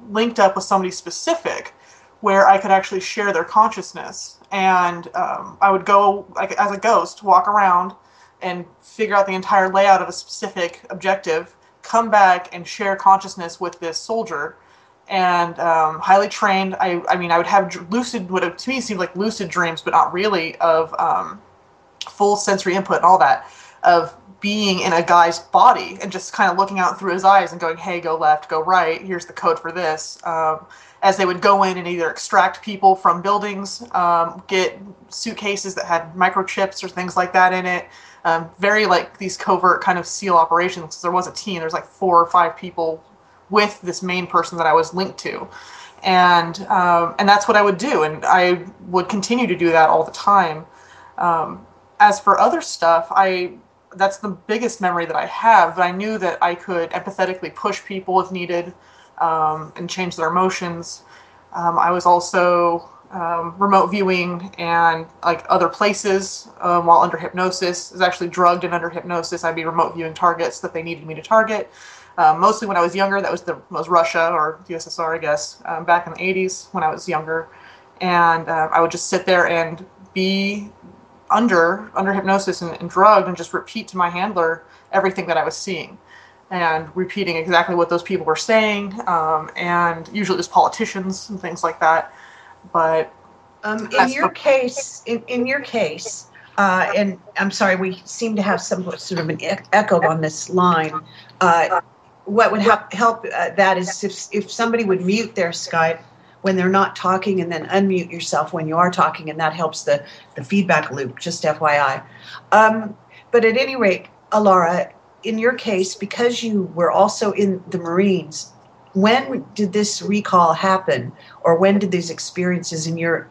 linked up with somebody specific where I could actually share their consciousness. And I would go like as a ghost, walk around and figure out the entire layout of a specific objective, come back and share consciousness with this soldier. And highly trained, I mean, I would have lucid, what to me seemed like lucid dreams, but not really, of full sensory input and all that, of being in a guy's body and just kind of looking out through his eyes and going, hey, go left, go right, here's the code for this. As they would go in and either extract people from buildings, get suitcases that had microchips or things like that in it. Very like these covert kind of SEAL operations. There was a team, there's like 4 or 5 people with this main person that I was linked to. And that's what I would do. And I would continue to do that all the time. As for other stuff, that's the biggest memory that I have. I knew that I could empathetically push people if needed, and change their emotions. I was also remote viewing and like other places while under hypnosis. I was actually drugged and under hypnosis. I'd be remote viewing targets that they needed me to target. Mostly when I was younger, that was Russia or the USSR, I guess, back in the 80s when I was younger. And I would just sit there and be under hypnosis and drugged and just repeat to my handler everything that I was seeing. And repeating exactly what those people were saying, and usually it was politicians and things like that. But in your case, and I'm sorry, we seem to have some sort of an echo on this line. What would help that is if somebody would mute their Skype when they're not talking, and then unmute yourself when you are talking, and that helps the feedback loop. Just FYI. But at any rate, Alara, in your case, because you were also in the Marines, when did this recall happen, or when did these experiences in your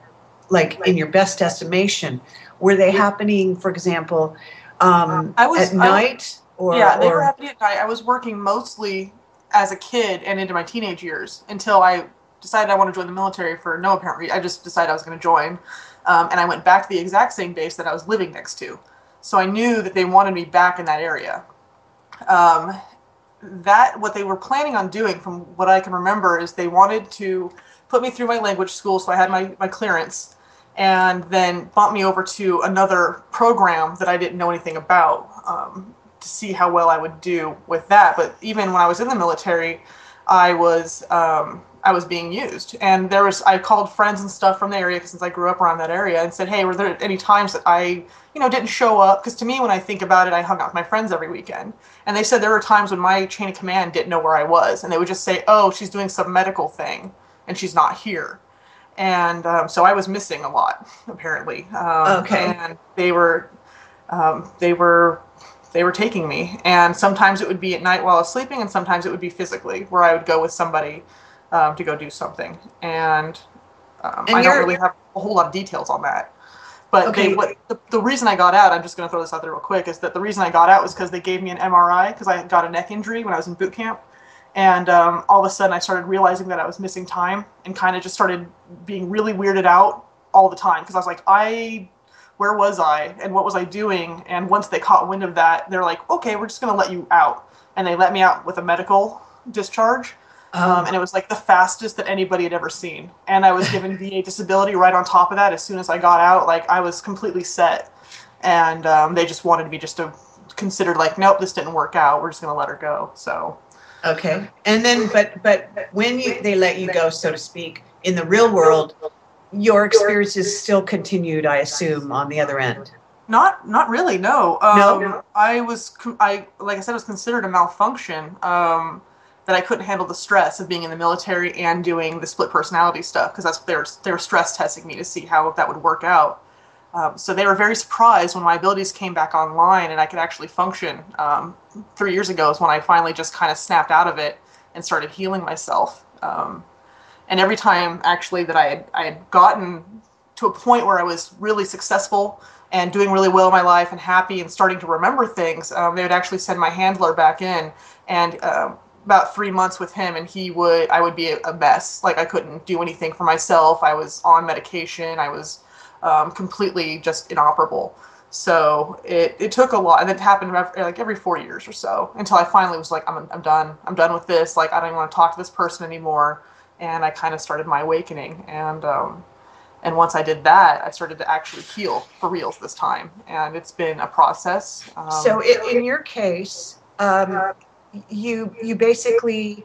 best estimation, were they happening, for example, at night? Yeah, they were happening at night. I was working mostly as a kid and into my teenage years until I decided I wanted to join the military for no apparent reason. I just decided I was going to join, and I went back to the exact same base that I was living next to. So I knew that they wanted me back in that area. What they were planning on doing, from what I can remember, is they wanted to put me through my language school, so I had my clearance, and then bump me over to another program that I didn't know anything about, to see how well I would do with that. But even when I was in the military, I was being used, and I called friends and stuff from the area, since I grew up around that area, and said, hey, were there any times that I didn't show up? Because to me, when I think about it, I hung out with my friends every weekend. And they said there were times when my chain of command didn't know where I was. And they would just say, oh, she's doing some medical thing and she's not here. And so I was missing a lot, apparently. Okay. And they were taking me. And sometimes it would be at night while I was sleeping, and sometimes it would be physically, where I would go with somebody to go do something. And I don't really have a whole lot of details on that. But okay. The reason I got out, I'm just going to throw this out there real quick, is that the reason I got out was because they gave me an MRI, because I got a neck injury when I was in boot camp. And all of a sudden I started realizing that I was missing time, and kind of just started being really weirded out all the time. Because I was like, where was I? And what was I doing? And once they caught wind of that, they're like, okay, we're just going to let you out. And they let me out with a medical discharge. And it was like the fastest that anybody had ever seen. And I was given VA disability right on top of that. As soon as I got out, like, I was completely set. And they just wanted me just to consider, like, nope, this didn't work out. We're just going to let her go. So. Okay. And then, but when they let you go, so to speak, in the real world, your experiences still continued, I assume, on the other end. Not really, no. No? Like I said, it was considered a malfunction. That I couldn't handle the stress of being in the military and doing the split personality stuff, because that's what they were stress testing me to see how that would work out. So they were very surprised when my abilities came back online and I could actually function. 3 years ago is when I finally just kind of snapped out of it and started healing myself. And every time actually that I had gotten to a point where I was really successful and doing really well in my life and happy and starting to remember things, they would actually send my handler back in, and about 3 months with him, and I would be a mess. Like, I couldn't do anything for myself. I was on medication. I was completely just inoperable. So it took a lot, and it happened every 4 years or so, until I finally was like, I'm done. I'm done with this. Like, I don't want to talk to this person anymore. And I kind of started my awakening. And And once I did that, I started to actually heal for reals this time. And it's been a process. So in your case, you basically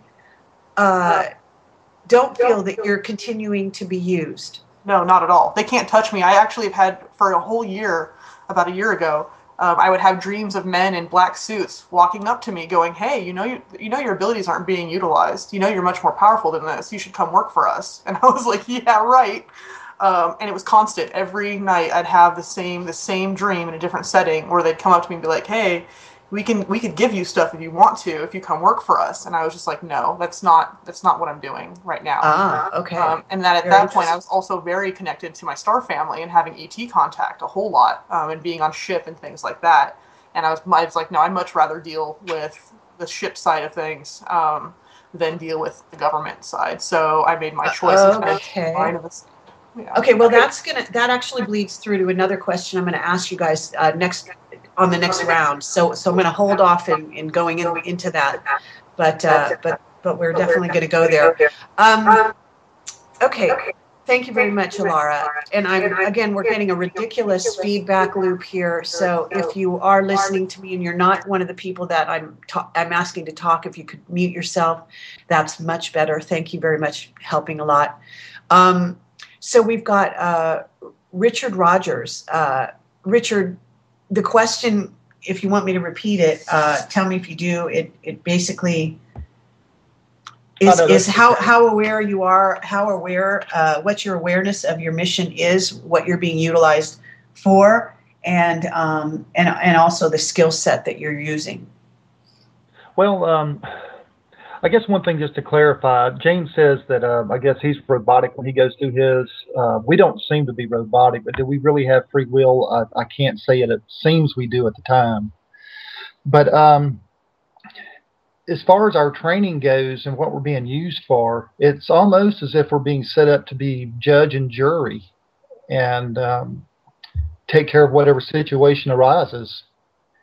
don't feel that you're continuing to be used. No, not at all. They can't touch me. I actually have had, for a whole year, about a year ago, I would have dreams of men in black suits walking up to me going, hey, you know your abilities aren't being utilized. You know you're much more powerful than this. You should come work for us. And I was like, yeah, right. And it was constant. Every night I'd have the same dream in a different setting where they'd come up to me and be like, hey, we could give you stuff if you want to, if you come work for us. And I was just like, no, that's not what I'm doing right now. Okay. And that at that point, I was also very connected to my star family and having ET contact a whole lot, and being on ship and things like that. And I was like, no, I'd much rather deal with the ship side of things than deal with the government side. So I made my choice. Okay. Yeah. Okay. Well, that actually bleeds through to another question I'm going to ask you guys next on the next round. So I'm going to hold off in going into that, but we're definitely going to go there. Okay. Thank you very much, Alara. And we're getting a ridiculous feedback loop here. So if you are listening to me and you're not one of the people that I'm asking to talk, if you could mute yourself, that's much better. Thank you very much, helping a lot. So we've got Richard Rodgers. Richard, the question, if you want me to repeat it, tell me if you do. It basically is how aware you are, what your awareness of your mission is, what you're being utilized for, and also the skill set that you're using. Well, I guess one thing just to clarify, James says that I guess he's robotic when he goes through his. We don't seem to be robotic, but do we really have free will? I can't say it. It seems we do at the time. But as far as our training goes and what we're being used for, it's almost as if we're being set up to be judge and jury and take care of whatever situation arises.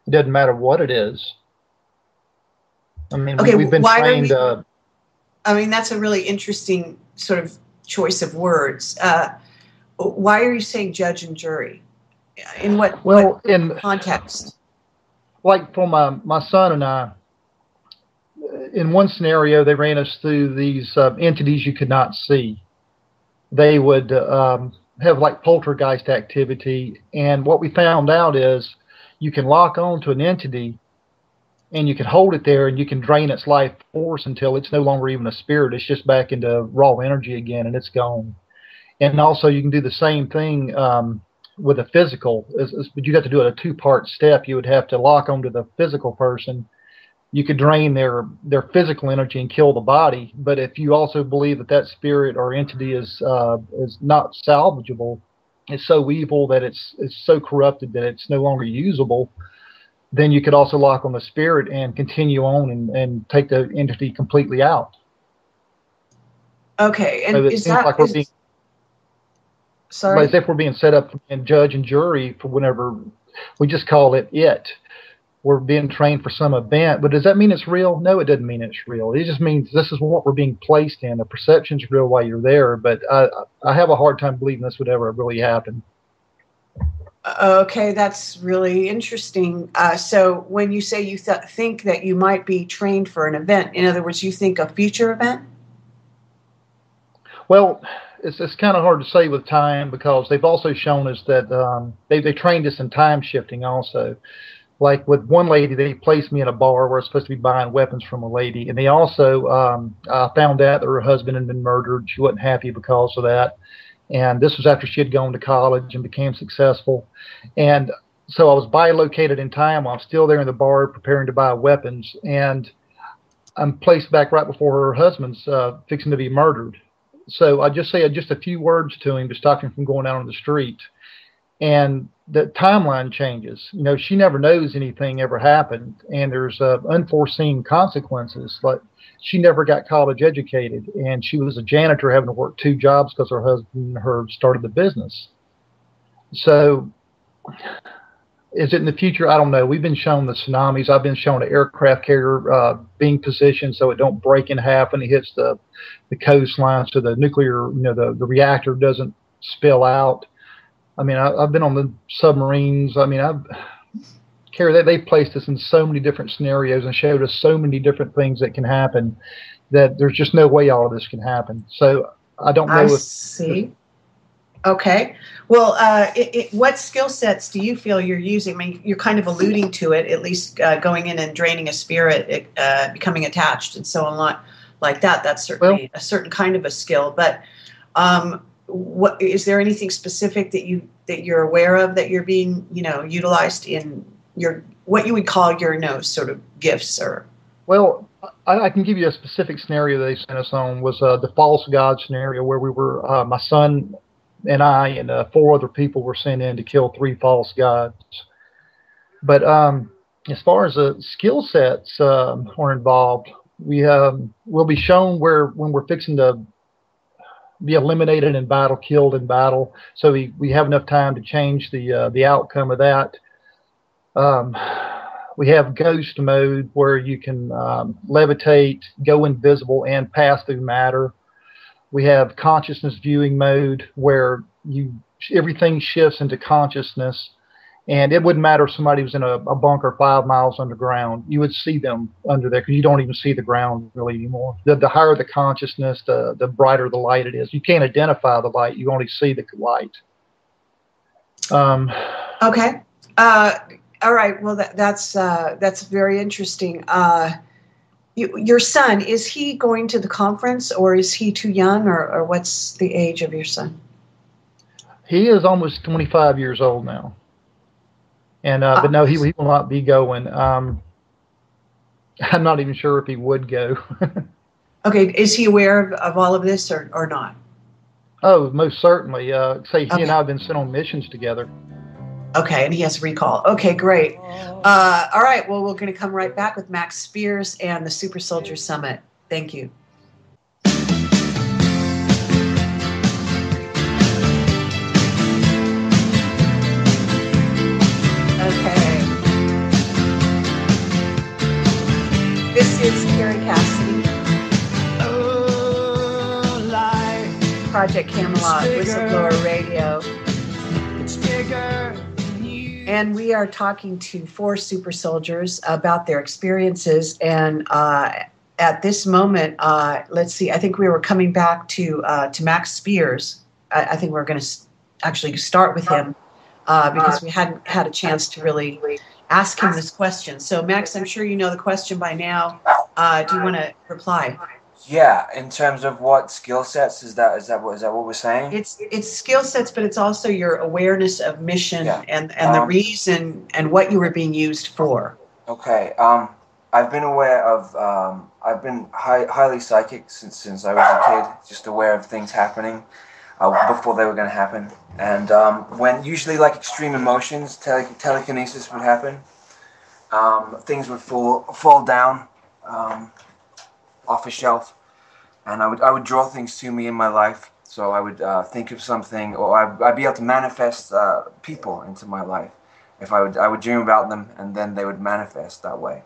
It doesn't matter what it is. I mean, okay, we've been trained. That's a really interesting sort of choice of words. Why are you saying judge and jury? In what context? Like for my son and I, in one scenario, they ran us through these entities you could not see. They would have like poltergeist activity, and what we found out is you can lock on to an entity and you can hold it there and you can drain its life force until it's no longer even a spirit. It's just back into raw energy again and it's gone. And also you can do the same thing with a physical, but you'd have to do it a two-part step. You would have to lock onto the physical person. You could drain their physical energy and kill the body. But if you also believe that spirit or entity is not salvageable, it's so evil that it's so corrupted that it's no longer usable, then you could also lock on the spirit and continue on and take the entity completely out. Okay, and so it seems like we're being, sorry, as if we're being set up and judge and jury for whenever we just call it. We're being trained for some event, but does that mean it's real? No, it doesn't mean it's real. It just means this is what we're being placed in. The perception's real while you're there, but I have a hard time believing this would ever really happen. Okay, that's really interesting. So when you say you think that you might be trained for an event, in other words, you think a future event? Well, it's kind of hard to say with time because they've also shown us that they trained us in time shifting also. Like with one lady, they placed me in a bar where I was supposed to be buying weapons from a lady. And they also found out that her husband had been murdered. She wasn't happy because of that. And this was after she had gone to college and became successful. And so I was bilocated in time while I'm still there in the bar preparing to buy weapons. And I'm placed back right before her husband's fixing to be murdered. So I just said just a few words to him to stop him from going out on the street. And the timeline changes. You know, she never knows anything ever happened. And there's unforeseen consequences. Like she never got college educated. And she was a janitor having to work 2 jobs because her husband and her started the business. So is it in the future? I don't know. We've been shown the tsunamis. I've been shown an aircraft carrier being positioned so it don't break in half when it hits the coastline, so the nuclear, the reactor doesn't spill out. I mean, I've been on the submarines. I mean, Kerry, they placed us in so many different scenarios and showed us so many different things that can happen that there's just no way all of this can happen. So I don't know I if. see. Okay. Well, what skill sets do you feel you're using? I mean, you're kind of alluding to it, at least going in and draining a spirit, becoming attached, and so on, like that. That's certainly a certain kind of a skill. But what is there anything specific that you're aware of that you're being, utilized in your what you would call your sort of gifts or? Well, I can give you a specific scenario they sent us on was the false god scenario where we were my son and I and 4 other people were sent in to kill 3 false gods. But as far as the skill sets are involved, we'll be shown when we're fixing to be eliminated in battle, killed in battle. So we have enough time to change the outcome of that. We have ghost mode where you can levitate, go invisible, and pass through matter. We have consciousness viewing mode where everything shifts into consciousness, and it wouldn't matter if somebody was in a bunker 5 miles underground. You would see them under there because you don't even see the ground really anymore. The higher the consciousness, the brighter the light it is. You can't identify the light. You only see the light. Okay. All right. Well, that's very interesting. Your son, is he going to the conference, or is he too young, or what's the age of your son? He is almost 25 years old now, and but no, he will not be going. I'm not even sure if he would go. Okay, is he aware of all of this or not? Oh, most certainly. He and I have been sent on missions together. Okay, and he has recall. Okay, great. All right, well, we're going to come right back with Max Spiers and the Super Soldier Summit. Thank you. Okay. This is Kerry Cassidy. Project Camelot, Whistleblower Radio. It's bigger. And we are talking to 4 super soldiers about their experiences. And at this moment, let's see, I think we were coming back to Max Spiers. I think we're going to actually start with him because we hadn't had a chance to really ask him this question. So, Max, I'm sure you know the question by now. Do you want to reply? Yeah, in terms of what skill sets is that what we're saying? It's skill sets, but it's also your awareness of mission and the reason and what you were being used for. Okay. I've been aware of I've been highly psychic since I was a kid, just aware of things happening before they were going to happen. And when usually like extreme emotions, telekinesis would happen. Things would fall down off a shelf. And I would draw things to me in my life. So I would think of something, or I'd be able to manifest people into my life. If I would dream about them, and then they would manifest that way.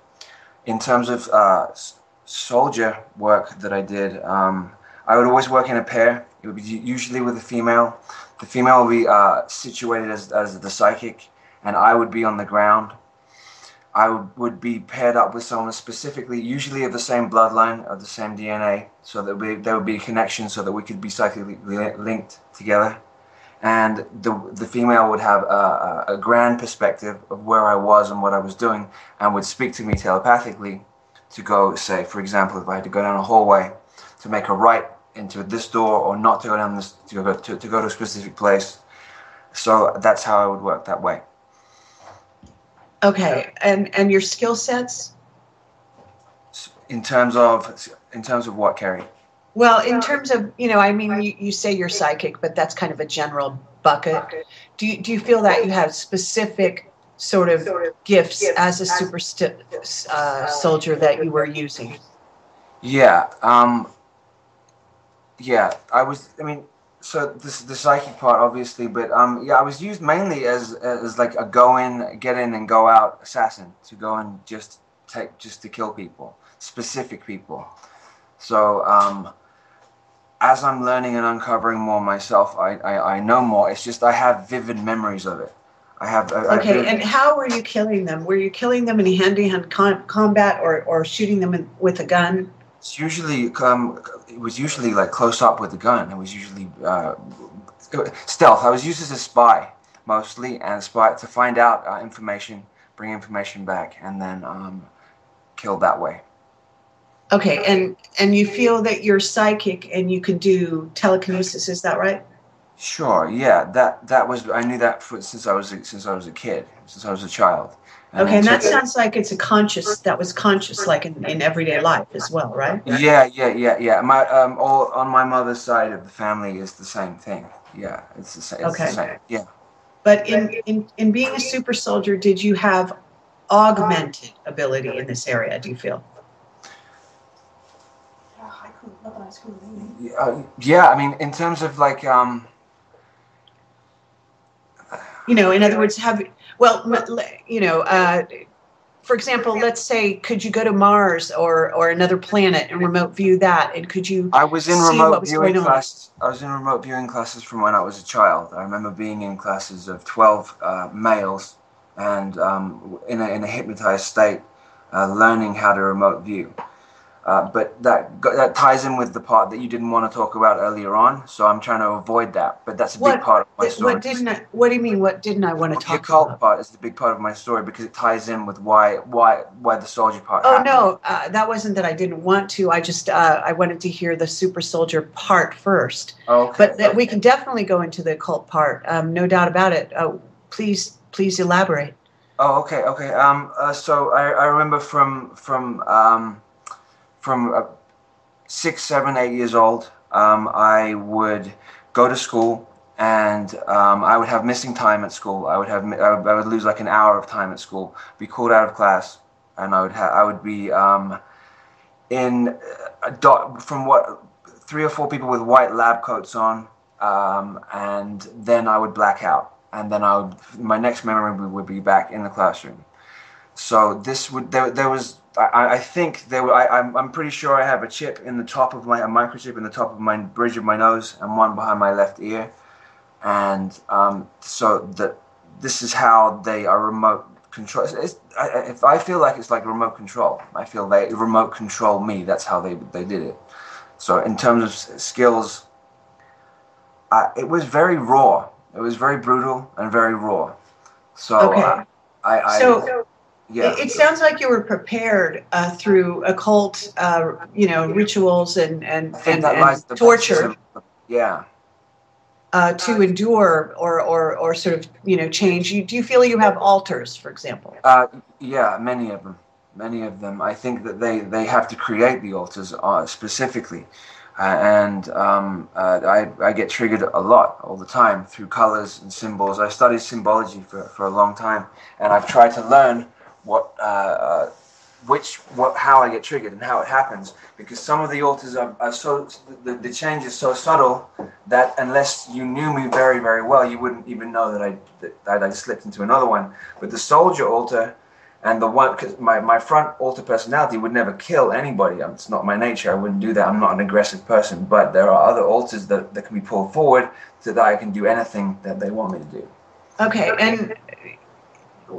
In terms of soldier work that I did, I would always work in a pair. It would be usually with a female. The female would be situated as the psychic, and I would be on the ground. I would be paired up with someone specifically, usually of the same bloodline, of the same DNA, so that there would be a connection so that we could be psychically linked together. And the female would have a grand perspective of where I was and what I was doing, and would speak to me telepathically to go, say, for example, if I had to go down a hallway, to make a right into this door, or not to go down this, to go to a specific place. So that's how I would work that way. Okay, and your skill sets? In terms of what, Kerry? Well, in terms of, I mean, you say you're psychic, but that's kind of a general bucket. Do you feel that you have specific sort of gifts as a super soldier that you were using? Yeah. So the psychic part, obviously, but I was used mainly as like a go in, get in, and go out assassin, to go and just to kill people, specific people. So as I'm learning and uncovering more myself, I know more. It's just I have vivid memories of it. Okay, and how were you killing them? Were you killing them in hand-to-hand combat or shooting them with a gun? It's usually it was usually like close up with a gun. It was usually stealth. I was used as a spy mostly, and spy to find out information, bring information back, and then kill that way. Okay, and you feel that you're psychic and you can do telekinesis, is that right? Sure. Yeah. That was, I knew that since I was a kid, since I was a child. Okay, and that sounds like it's that was conscious, like in everyday life as well, right? Yeah. My all on my mother's side of the family is the same thing. Yeah, it's the same. Okay. It's the same. Yeah. But in being a super soldier, did you have augmented ability in this area, do you feel? Yeah, I mean, in terms of like, in other words, for example, let's say, could you go to Mars or another planet and remote view that? And could you I was in see remote what was viewing going on? classes. I was in remote viewing classes from when I was a child. I remember being in classes of 12 males and in a hypnotized state, learning how to remote view. But that ties in with the part that you didn't want to talk about earlier on, so I'm trying to avoid that. But that's a big part of my story. What do you mean? What didn't I want to talk about? The occult part is the big part of my story because it ties in with why the soldier part. Oh happened. no, that wasn't that I didn't want to. I just I wanted to hear the super soldier part first. Okay. But we can definitely go into the occult part. No doubt about it. Please elaborate. Oh, okay. So I remember from 6, 7, 8 years old, I would go to school and I would have missing time at school. I would lose like an hour of time at school, be called out of class, and I would be in a dot from what 3 or 4 people with white lab coats on, and then I would black out, and then my next memory would be back in the classroom. So I'm pretty sure I have a chip in the top of a microchip in the top of my bridge of my nose and one behind my left ear, and this is how they are remote control. If I feel like it's like remote control, I feel they remote control me. That's how they did it. So in terms of skills, it was very raw. It was very brutal and very raw. So okay. Yeah. It sounds like you were prepared through occult, rituals and torture. Yeah. To endure or sort of change. Do you feel you have altars, for example? Yeah, many of them. I think that they have to create the altars specifically, and I get triggered a lot all the time through colors and symbols. I studied symbology for a long time, and I've tried to learn how I get triggered and how it happens, because some of the altars are so the change is so subtle that unless you knew me very, very well, you wouldn't even know that I slipped into another one. But the soldier altar and the one, because my front altar personality would never kill anybody. It's not my nature. I wouldn't do that. I'm not an aggressive person. But there are other altars that can be pulled forward so that I can do anything that they want me to do. Okay, and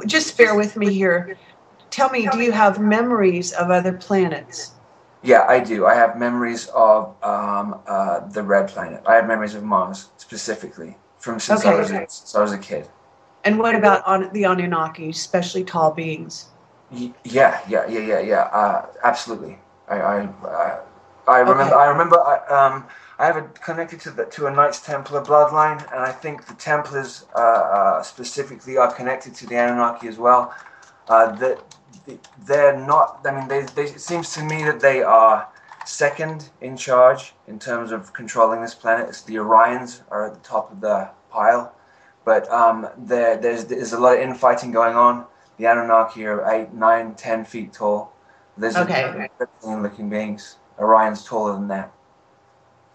just bear with me here. Tell me, do you have memories of other planets? Yeah, I do. I have memories of the red planet. I have memories of Mars specifically since I was a kid. And what about the Anunnaki, especially tall beings? Yeah. Absolutely. I remember. I have it connected to a Knights Templar bloodline, and I think the Templars specifically are connected to the Anunnaki as well. They're not. I mean, it seems to me that they are second in charge in terms of controlling this planet. It's the Orions are at the top of the pile, but there's a lot of infighting going on. The Anunnaki are 8, 9, 10 feet tall. There's reptilian-looking beings. Orion's taller than that.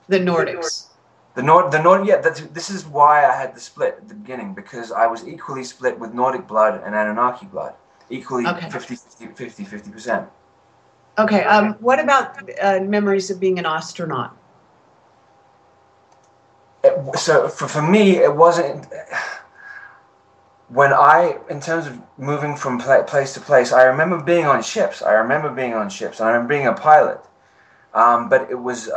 The Nordics. The Nordic. Yeah, this is why I had the split at the beginning, because I was equally split with Nordic blood and Anunnaki blood. Equally 50%. Okay. What about memories of being an astronaut? So for me, it wasn't. In terms of moving from place to place, I remember being on ships. And I remember being a pilot. But it was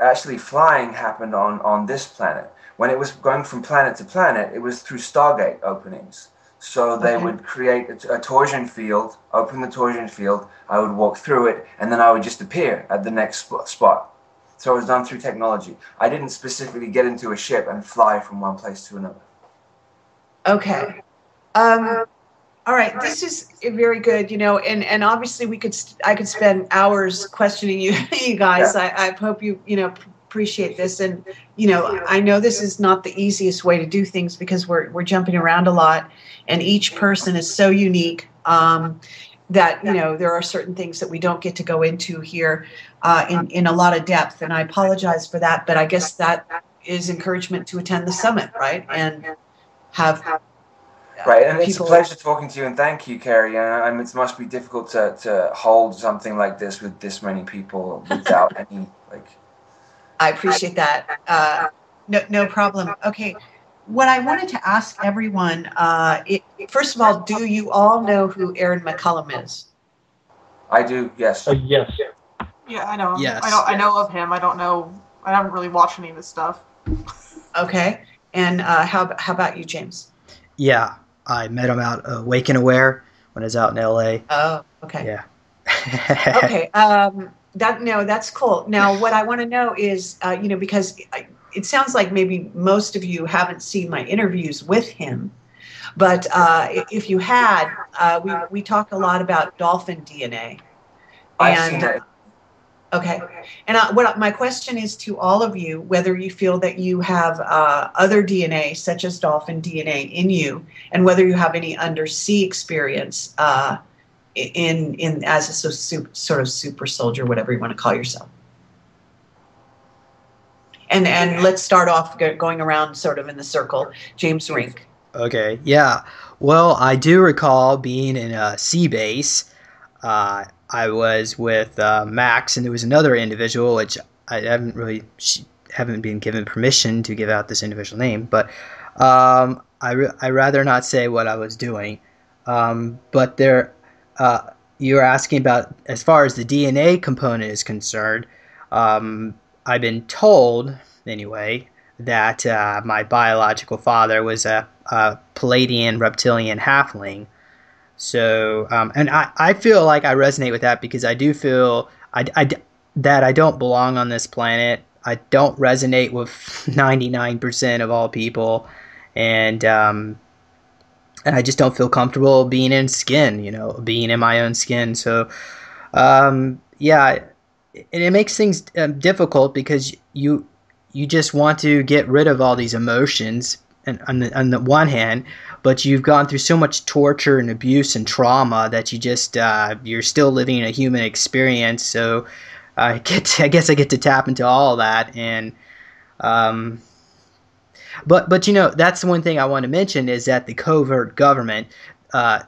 actually flying happened on this planet. When it was going from planet to planet, it was through Stargate openings. So they would create a torsion field, open the torsion field, I would walk through it, and then I would just appear at the next spot. So it was done through technology. I didn't specifically get into a ship and fly from one place to another. Okay. All right. This is very good, and obviously I could spend hours questioning you guys. Yeah. I hope you appreciate this. And, I know this is not the easiest way to do things because we're jumping around a lot and each person is so unique, that, there are certain things that we don't get to go into here, in a lot of depth. And I apologize for that, but I guess that is encouragement to attend the summit, right? And have right, and it's a pleasure talking to you, and thank you, Kerry. And it must be difficult to hold something like this with this many people without any I appreciate that. No problem. Okay, what I wanted to ask everyone, first of all, do you all know who Aaron McCullum is? I do, yes. Yes. Yeah, I know him. Yes. I know of him. I don't know. I haven't really watched any of his stuff. Okay, and how about you, James? Yeah, I met him out Wake and Aware when I was out in L.A. Oh, okay. Yeah. Okay. That's cool. Now, what I want to know is, because it sounds like maybe most of you haven't seen my interviews with him, but if you had, we talk a lot about dolphin DNA. I've seen it. Okay. And my question is to all of you, whether you feel that you have other DNA, such as dolphin DNA, in you, and whether you have any undersea experience in as a sort of super soldier, whatever you want to call yourself. And let's start off going around sort of in the circle. James Rink. Okay, yeah. Well, I do recall being in a sea base. I was with Max, and there was another individual, which I haven't been given permission to give out this individual name, but I rather not say what I was doing. But you were asking about, as far as the DNA component is concerned, I've been told, anyway, that my biological father was a Palladian reptilian halfling. So, and I feel like I resonate with that because I do feel that I don't belong on this planet. I don't resonate with 99% of all people, and I just don't feel comfortable being in skin, being in my own skin. So, yeah, and it makes things difficult because you just want to get rid of all these emotions, and on the one hand, but you've gone through so much torture and abuse and trauma that you just you're still living a human experience. So I guess I get to tap into all that, and but that's the one thing I want to mention is that the covert government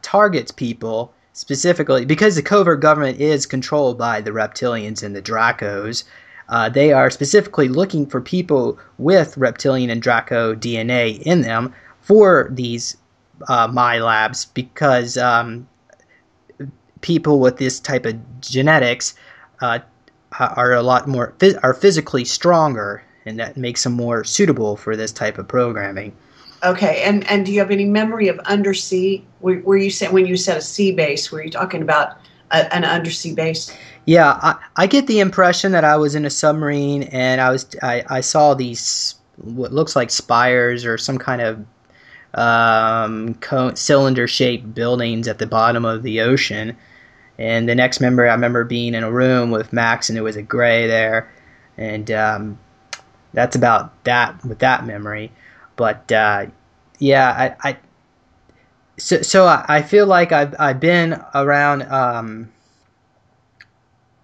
targets people specifically because the covert government is controlled by the reptilians and the Dracos. They are specifically looking for people with reptilian and Draco DNA in them for these milabs because people with this type of genetics are a lot more are physically stronger, and that makes them more suitable for this type of programming. Okay, and do you have any memory of undersea? Were you saying when you said a sea base? Were you talking about an undersea base? Yeah, I get the impression that I was in a submarine and I saw these what looks like spires or some kind of cylinder-shaped buildings at the bottom of the ocean. And the next I remember being in a room with Max, and there was a gray there, and that's about that with that memory. But yeah, so I feel like I've been around.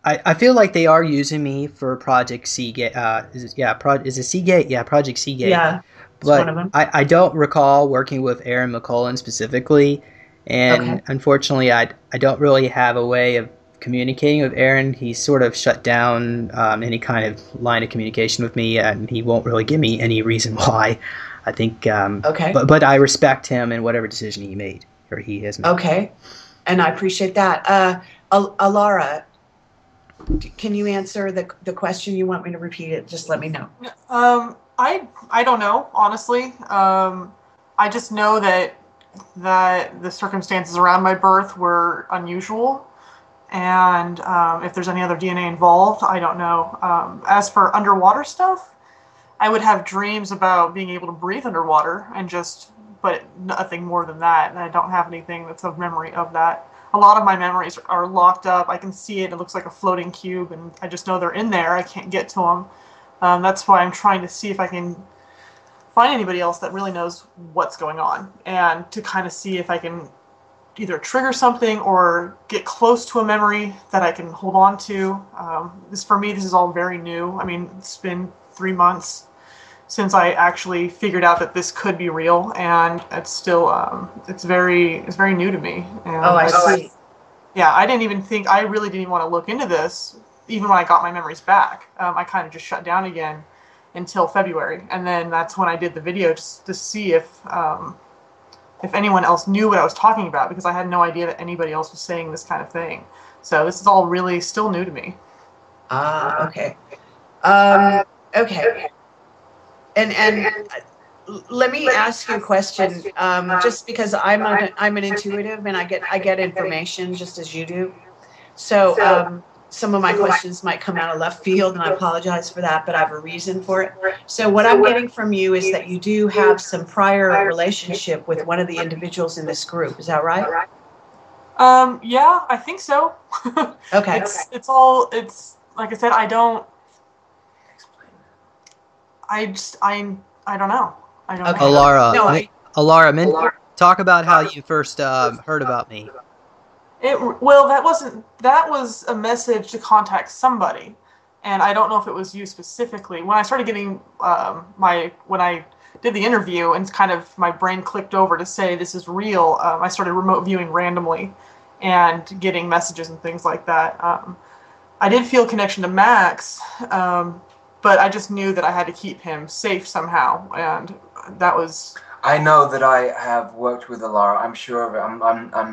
I feel like they are using me for Project Seagate. Is it Seagate? Yeah, Project Seagate. Yeah, but one of them. I don't recall working with Aaron McCullum specifically, and Unfortunately, I don't really have a way of communicating with Aaron. He's sort of shut down any kind of line of communication with me, and he won't really give me any reason why. I think, Okay. But I respect him and whatever decision he made or he has made. Okay, and I appreciate that. Alara, can you answer the question? You want me to repeat it? Just let me know. I don't know, honestly. I just know that the circumstances around my birth were unusual, and if there's any other DNA involved, I don't know. As for underwater stuff, I would have dreams about being able to breathe underwater but nothing more than that. And I don't have anything that's of memory of that. A lot of my memories are locked up. I can see it. It looks like a floating cube, and I just know they're in there. I can't get to them. That's why I'm trying to see if I can find anybody else that really knows what's going on, and to kind of see if I can either trigger something or get close to a memory that I can hold on to. For me, this is all very new. I mean, it's been 3 months since I actually figured out that this could be real, and it's still it's very new to me. And I see. Yeah, I really didn't even want to look into this, even when I got my memories back. I kind of just shut down again until February, and then that's when I did the video just to see if anyone else knew what I was talking about, because I had no idea that anybody else was saying this kind of thing. So this is all really still new to me. Okay. Okay. And let me ask you a question. Just because I'm an intuitive, and I get information just as you do. So some of my questions might come out of left field, and I apologize for that, but I have a reason for it. So what I'm getting from you is that you do have some prior relationship with one of the individuals in this group. Is that right? Yeah, I think so. Okay. It's like I said, I don't know. I don't Okay. know. Alara, Alara, talk about how you first heard about me. That was a message to contact somebody, and I don't know if it was you specifically. When I started getting when I did the interview and kind of my brain clicked over to say this is real, I started remote viewing randomly and getting messages and things like that. I did feel a connection to Max, but I just knew that I had to keep him safe somehow, and that was. I know that I have worked with Alara. I'm sure of it. I'm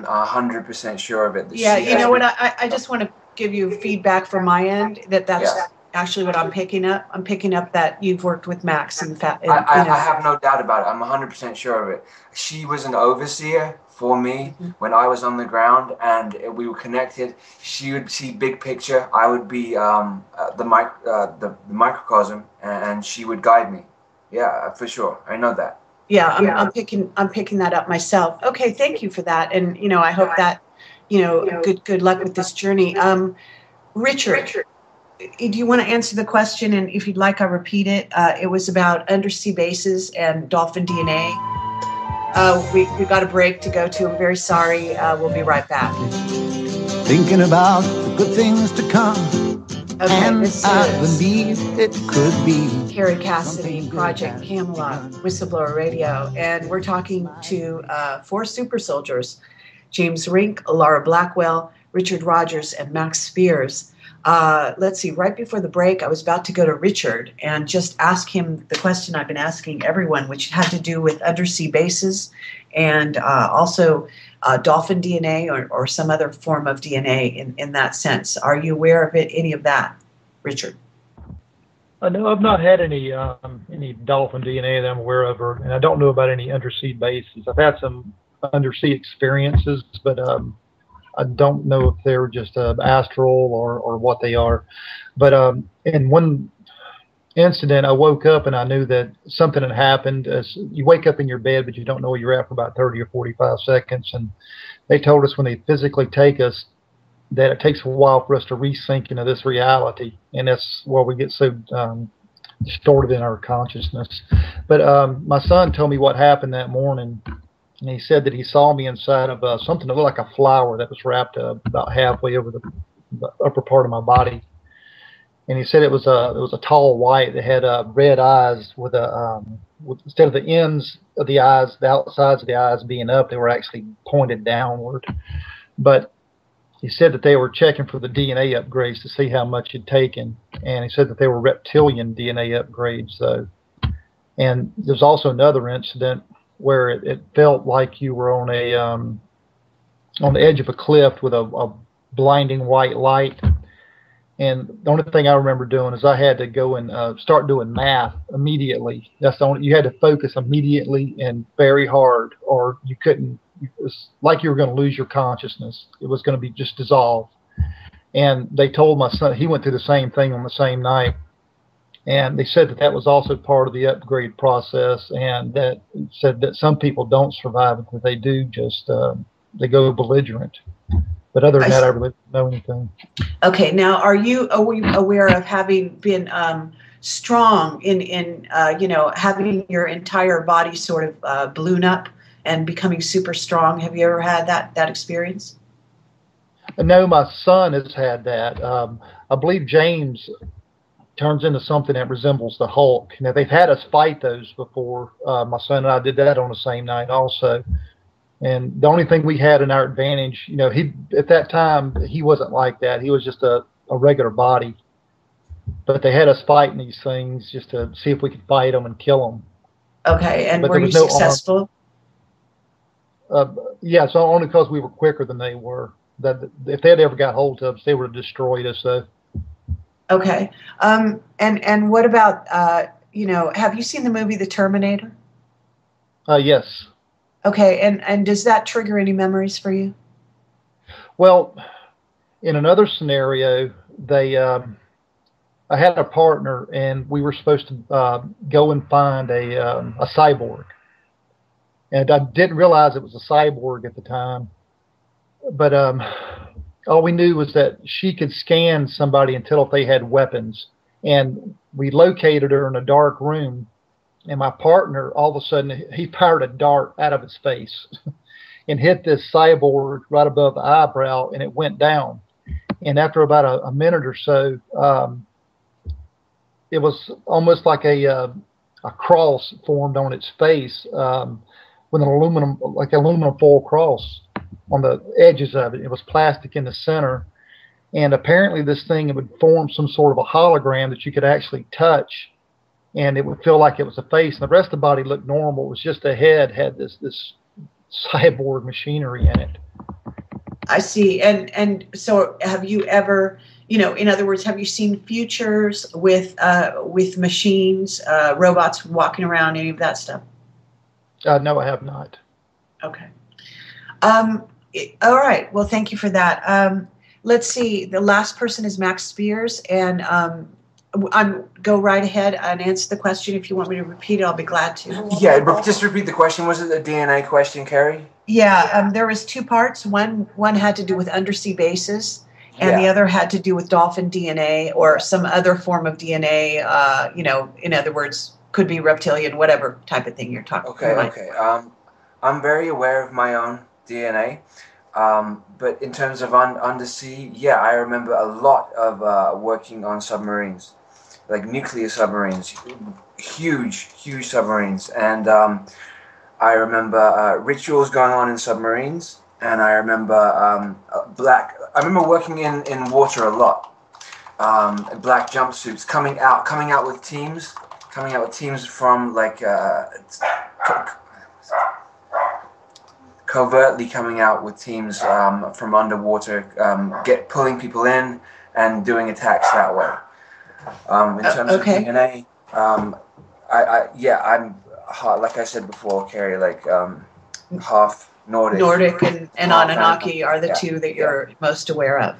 100% sure of it. Yeah, you know what? I just want to give you feedback from my end that's actually what I'm picking up. I'm picking up that you've worked with Max. In fact, I have no doubt about it. I'm 100% sure of it. She was an overseer for me when I was on the ground, and we were connected. She would see big picture. I would be the microcosm, and she would guide me. Yeah, for sure. I know that. Yeah, I'm picking that up myself. Okay, thank you for that, and I hope that good luck with this journey. Richard, do you want to answer the question? And if you'd like, I'll repeat it. It was about undersea bases and dolphin DNA. We got a break to go to. I'm very sorry. We'll be right back. Thinking about the good things to come. Okay, and this I is believe it could be Kerry, Cassidy, Project Camelot, Whistleblower Radio, and we're talking to 4 super soldiers: James Rink, Alara Blackwell, Richard Rodgers, and Max Spiers. Let's see, right before the break, I was about to go to Richard and just ask him the question I've been asking everyone, which had to do with undersea bases and also dolphin DNA or some other form of DNA in that sense. Are you aware of any of that, Richard? No, I've not had any dolphin DNA that I'm aware of, and I don't know about any undersea bases. I've had some undersea experiences, but I don't know if they're just astral or what they are. But in one incident, I woke up and I knew that something had happened. You wake up in your bed, but you don't know where you're at for about 30 or 45 seconds. And they told us when they physically take us that it takes a while for us to resync into this reality. And that's where we get so distorted in our consciousness. But my son told me what happened that morning. And he said that he saw me inside of something that looked like a flower that was wrapped about halfway over the upper part of my body. And he said it was a tall white that had red eyes with instead of the ends of the eyes, the outsides of the eyes being up, they were actually pointed downward. But he said that they were checking for the DNA upgrades to see how much it'd taken, and he said that they were reptilian DNA upgrades, though. And there's also another incident where it felt like you were on the edge of a cliff with a blinding white light. And the only thing I remember doing is I had to go and start doing math immediately. That's the only, you had to focus immediately and very hard, or you couldn't. It was like you were going to lose your consciousness. It was going to be just dissolved. And they told my son, he went through the same thing on the same night. And they said that was also part of the upgrade process, and that said that some people don't survive it, but they do just, they go belligerent. But other than that, I really don't know anything. Okay, now are you aware of having been strong in having your entire body sort of balloon up and becoming super strong? Have you ever had that experience? No, my son has had that. I believe James turns into something that resembles the Hulk. Now, they've had us fight those before. My son and I did that on the same night also. And the only thing we had in our advantage, he at that time, he wasn't like that. He was just a regular body. But they had us fighting these things just to see if we could fight them and kill them. Okay, and were you successful? Yeah, so only because we were quicker than they were. That if they had ever got hold of us, they would have destroyed us. So. Okay, and what about have you seen the movie The Terminator? Yes. Okay, and does that trigger any memories for you? Well, in another scenario, I had a partner, and we were supposed to go and find a cyborg, and I didn't realize it was a cyborg at the time. But all we knew was that she could scan somebody and tell if they had weapons, and we located her in a dark room. And my partner, all of a sudden, he fired a dart out of his face and hit this cyborg right above the eyebrow, and it went down. And after about a minute or so, it was almost like a cross formed on its face with an aluminum foil cross on the edges of it. It was plastic in the center. And apparently this thing, it would form some sort of a hologram that you could actually touch, and it would feel like it was a face, and the rest of the body looked normal. It was just the head had this cyborg machinery in it. I see. And so have you ever, in other words, have you seen futures with machines, robots walking around, any of that stuff? No, I have not. Okay. All right. Well, thank you for that. Let's see. The last person is Max Spiers, and go right ahead and answer the question. If you want me to repeat it, I'll be glad to. Yeah, just repeat the question. Was it a DNA question, Kerry? Yeah, there was two parts. One had to do with undersea bases, and the other had to do with dolphin DNA or some other form of DNA. In other words, could be reptilian, whatever type of thing you're talking about. Okay. I'm very aware of my own DNA. But in terms of undersea, I remember a lot of working on submarines, like nuclear submarines, huge submarines. And I remember rituals going on in submarines, and I remember I remember working in water a lot. Black jumpsuits coming out with teams from like covertly coming out with teams from underwater, pulling people in and doing attacks that way. In terms of DNA, I'm like I said before, Kerry, like half Nordic. Nordic and Anunnaki are the two that you're most aware of.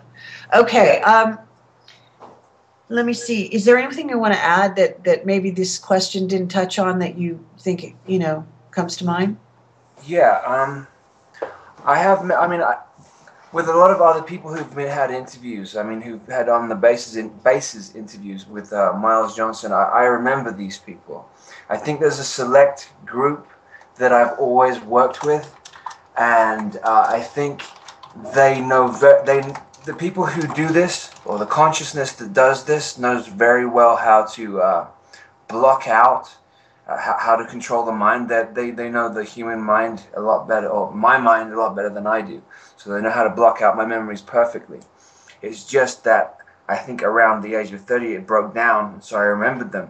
Okay. Let me see. Is there anything you want to add that maybe this question didn't touch on that you think comes to mind? Yeah. I have. With a lot of other people who've had interviews. Who've had on the bases interviews with Miles Johnson. I remember these people. I think there's a select group that I've always worked with, and I think they know. The people who do this, or the consciousness that does this, knows very well how to block out how to control the mind. That they know the human mind a lot better, or my mind a lot better than I do. So they know how to block out my memories perfectly. It's just that I think around the age of 30 it broke down, so I remembered them.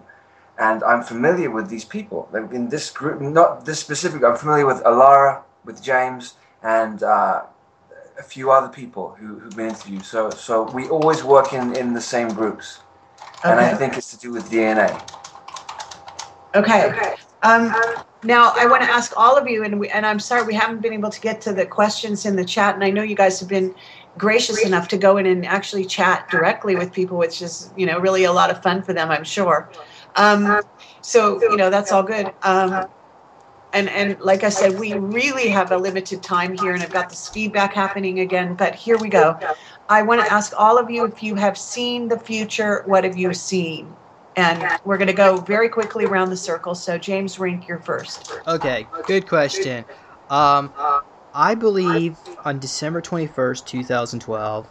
And I'm familiar with these people. In this group, not this specific, I'm familiar with Alara, with James, and a few other people who've been interviewed. So we always work in the same groups. Okay. And I think it's to do with DNA. Okay. Now I want to ask all of you, and I'm sorry we haven't been able to get to the questions in the chat, and I know you guys have been gracious enough to go in and actually chat directly with people, which is, really a lot of fun for them, I'm sure. So, that's all good. And like I said, we really have a limited time here, and I've got this feedback happening again, but here we go. I want to ask all of you, if you have seen the future, what have you seen? And we're going to go very quickly around the circle. So James Rink, you're first. Okay, good question. I believe on December 21st, 2012,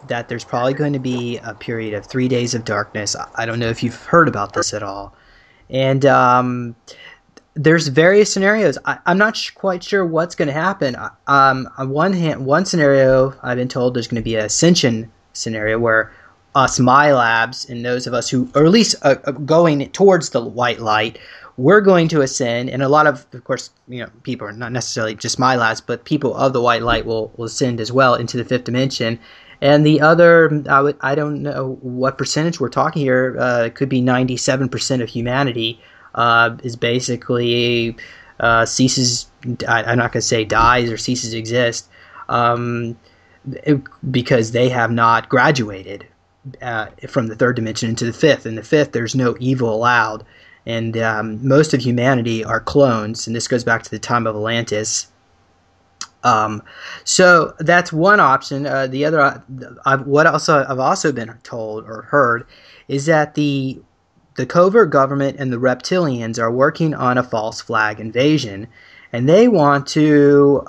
that there's probably going to be a period of 3 days of darkness. I don't know if you've heard about this at all. And there's various scenarios. I'm not quite sure what's going to happen. On one hand, one scenario, I've been told there's going to be an ascension scenario where us milabs and those of us who are at least going towards the white light, we're going to ascend, and a lot of course, people are not necessarily just milabs, but people of the white light will ascend as well into the fifth dimension. And the other, I don't know what percentage we're talking here. It could be 97% of humanity is basically ceases. I'm not going to say dies or ceases to exist because they have not graduated from the third dimension into the fifth. In the fifth, there's no evil allowed, and most of humanity are clones. And this goes back to the time of Atlantis. So that's one option. The other, I've also been told or heard is that the covert government and the reptilians are working on a false flag invasion, and they want to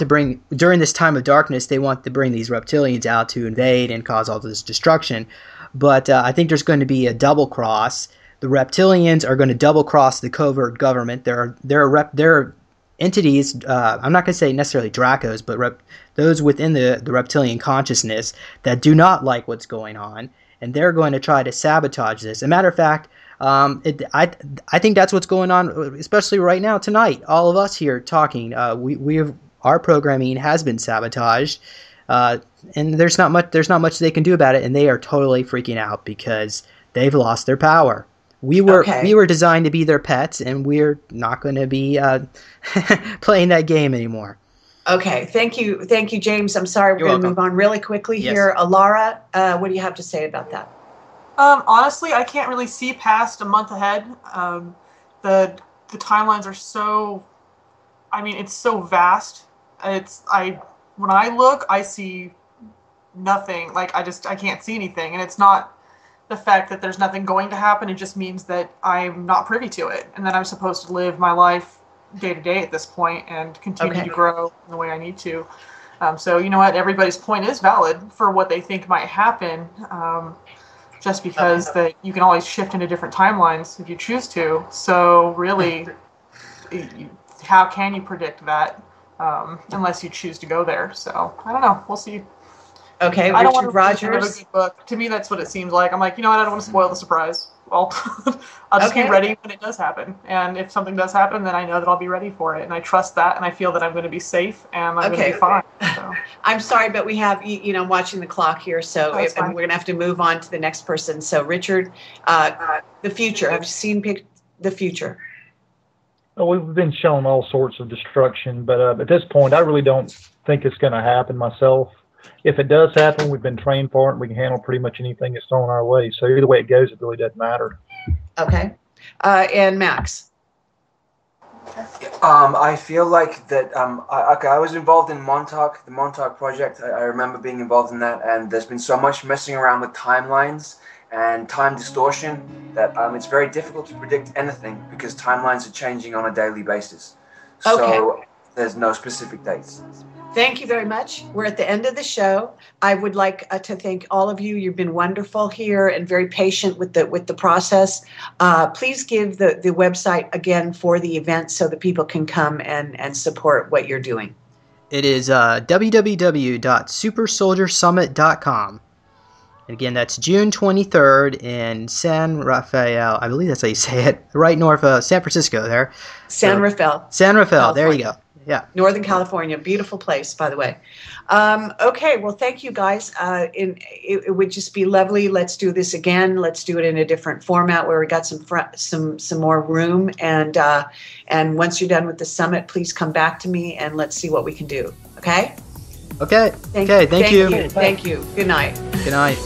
bring, during this time of darkness, they want to bring these reptilians out to invade and cause all this destruction. But I think there's going to be a double cross. The reptilians are going to double cross the covert government. There are entities, I'm not going to say necessarily Dracos, but those within the reptilian consciousness that do not like what's going on, and they're going to try to sabotage this. As a matter of fact, I think that's what's going on, especially right now tonight. All of us here talking, our programming has been sabotaged, and there's not much they can do about it, and they are totally freaking out because they've lost their power. We were designed to be their pets, and we're not going to be playing that game anymore. Okay, thank you, James. I'm sorry, we're going to move on really quickly here. Alara, what do you have to say about that? Honestly, I can't really see past a month ahead. The timelines are so, it's so vast. When I look, I see nothing. I can't see anything, and it's not the fact that there's nothing going to happen. It just means that I'm not privy to it, and that I'm supposed to live my life day to day at this point and continue to grow in the way I need to. So you know what? Everybody's point is valid for what they think might happen. Just because that you can always shift into different timelines if you choose to. So really, how can you predict that unless you choose to go there? So I don't know. We'll see. Okay, I don't want Rodgers. to have a good book. To me, that's what it seems like. I'm like, I don't want to spoil the surprise. Well, I'll just be ready when it does happen. And if something does happen, then I know that I'll be ready for it. And I trust that, and I feel that I'm going to be safe, and I'm going to be fine. So. I'm sorry, but we have, watching the clock here, so and we're going to have to move on to the next person. So, Richard, the future. Have you seen the future? Well, we've been shown all sorts of destruction, but at this point, I really don't think it's going to happen myself. If it does happen, we've been trained for it, and we can handle pretty much anything that's thrown our way. So either way it goes, it really doesn't matter. Okay. And Max? I feel like that I was involved in Montauk, the Montauk project. I remember being involved in that, and there's been so much messing around with timelines and time distortion that it's very difficult to predict anything because timelines are changing on a daily basis. So there's no specific dates. Thank you very much. We're at the end of the show. I would like to thank all of you. You've been wonderful here and very patient with the process. Please give the website again for the event so that people can come and support what you're doing. It is www.supersoldiersummit.com. Again, that's June 23rd in San Rafael. I believe that's how you say it. Right north of San Francisco there. San Rafael. San Rafael. California. There you go. Yeah. Northern California. Beautiful place, by the way. Okay. Well, thank you, guys. It would just be lovely. Let's do this again. Let's do it in a different format where we got some more room. And once you're done with the summit, please come back to me and let's see what we can do. Okay? Okay. Thank you. Thank you. Good night. Good night.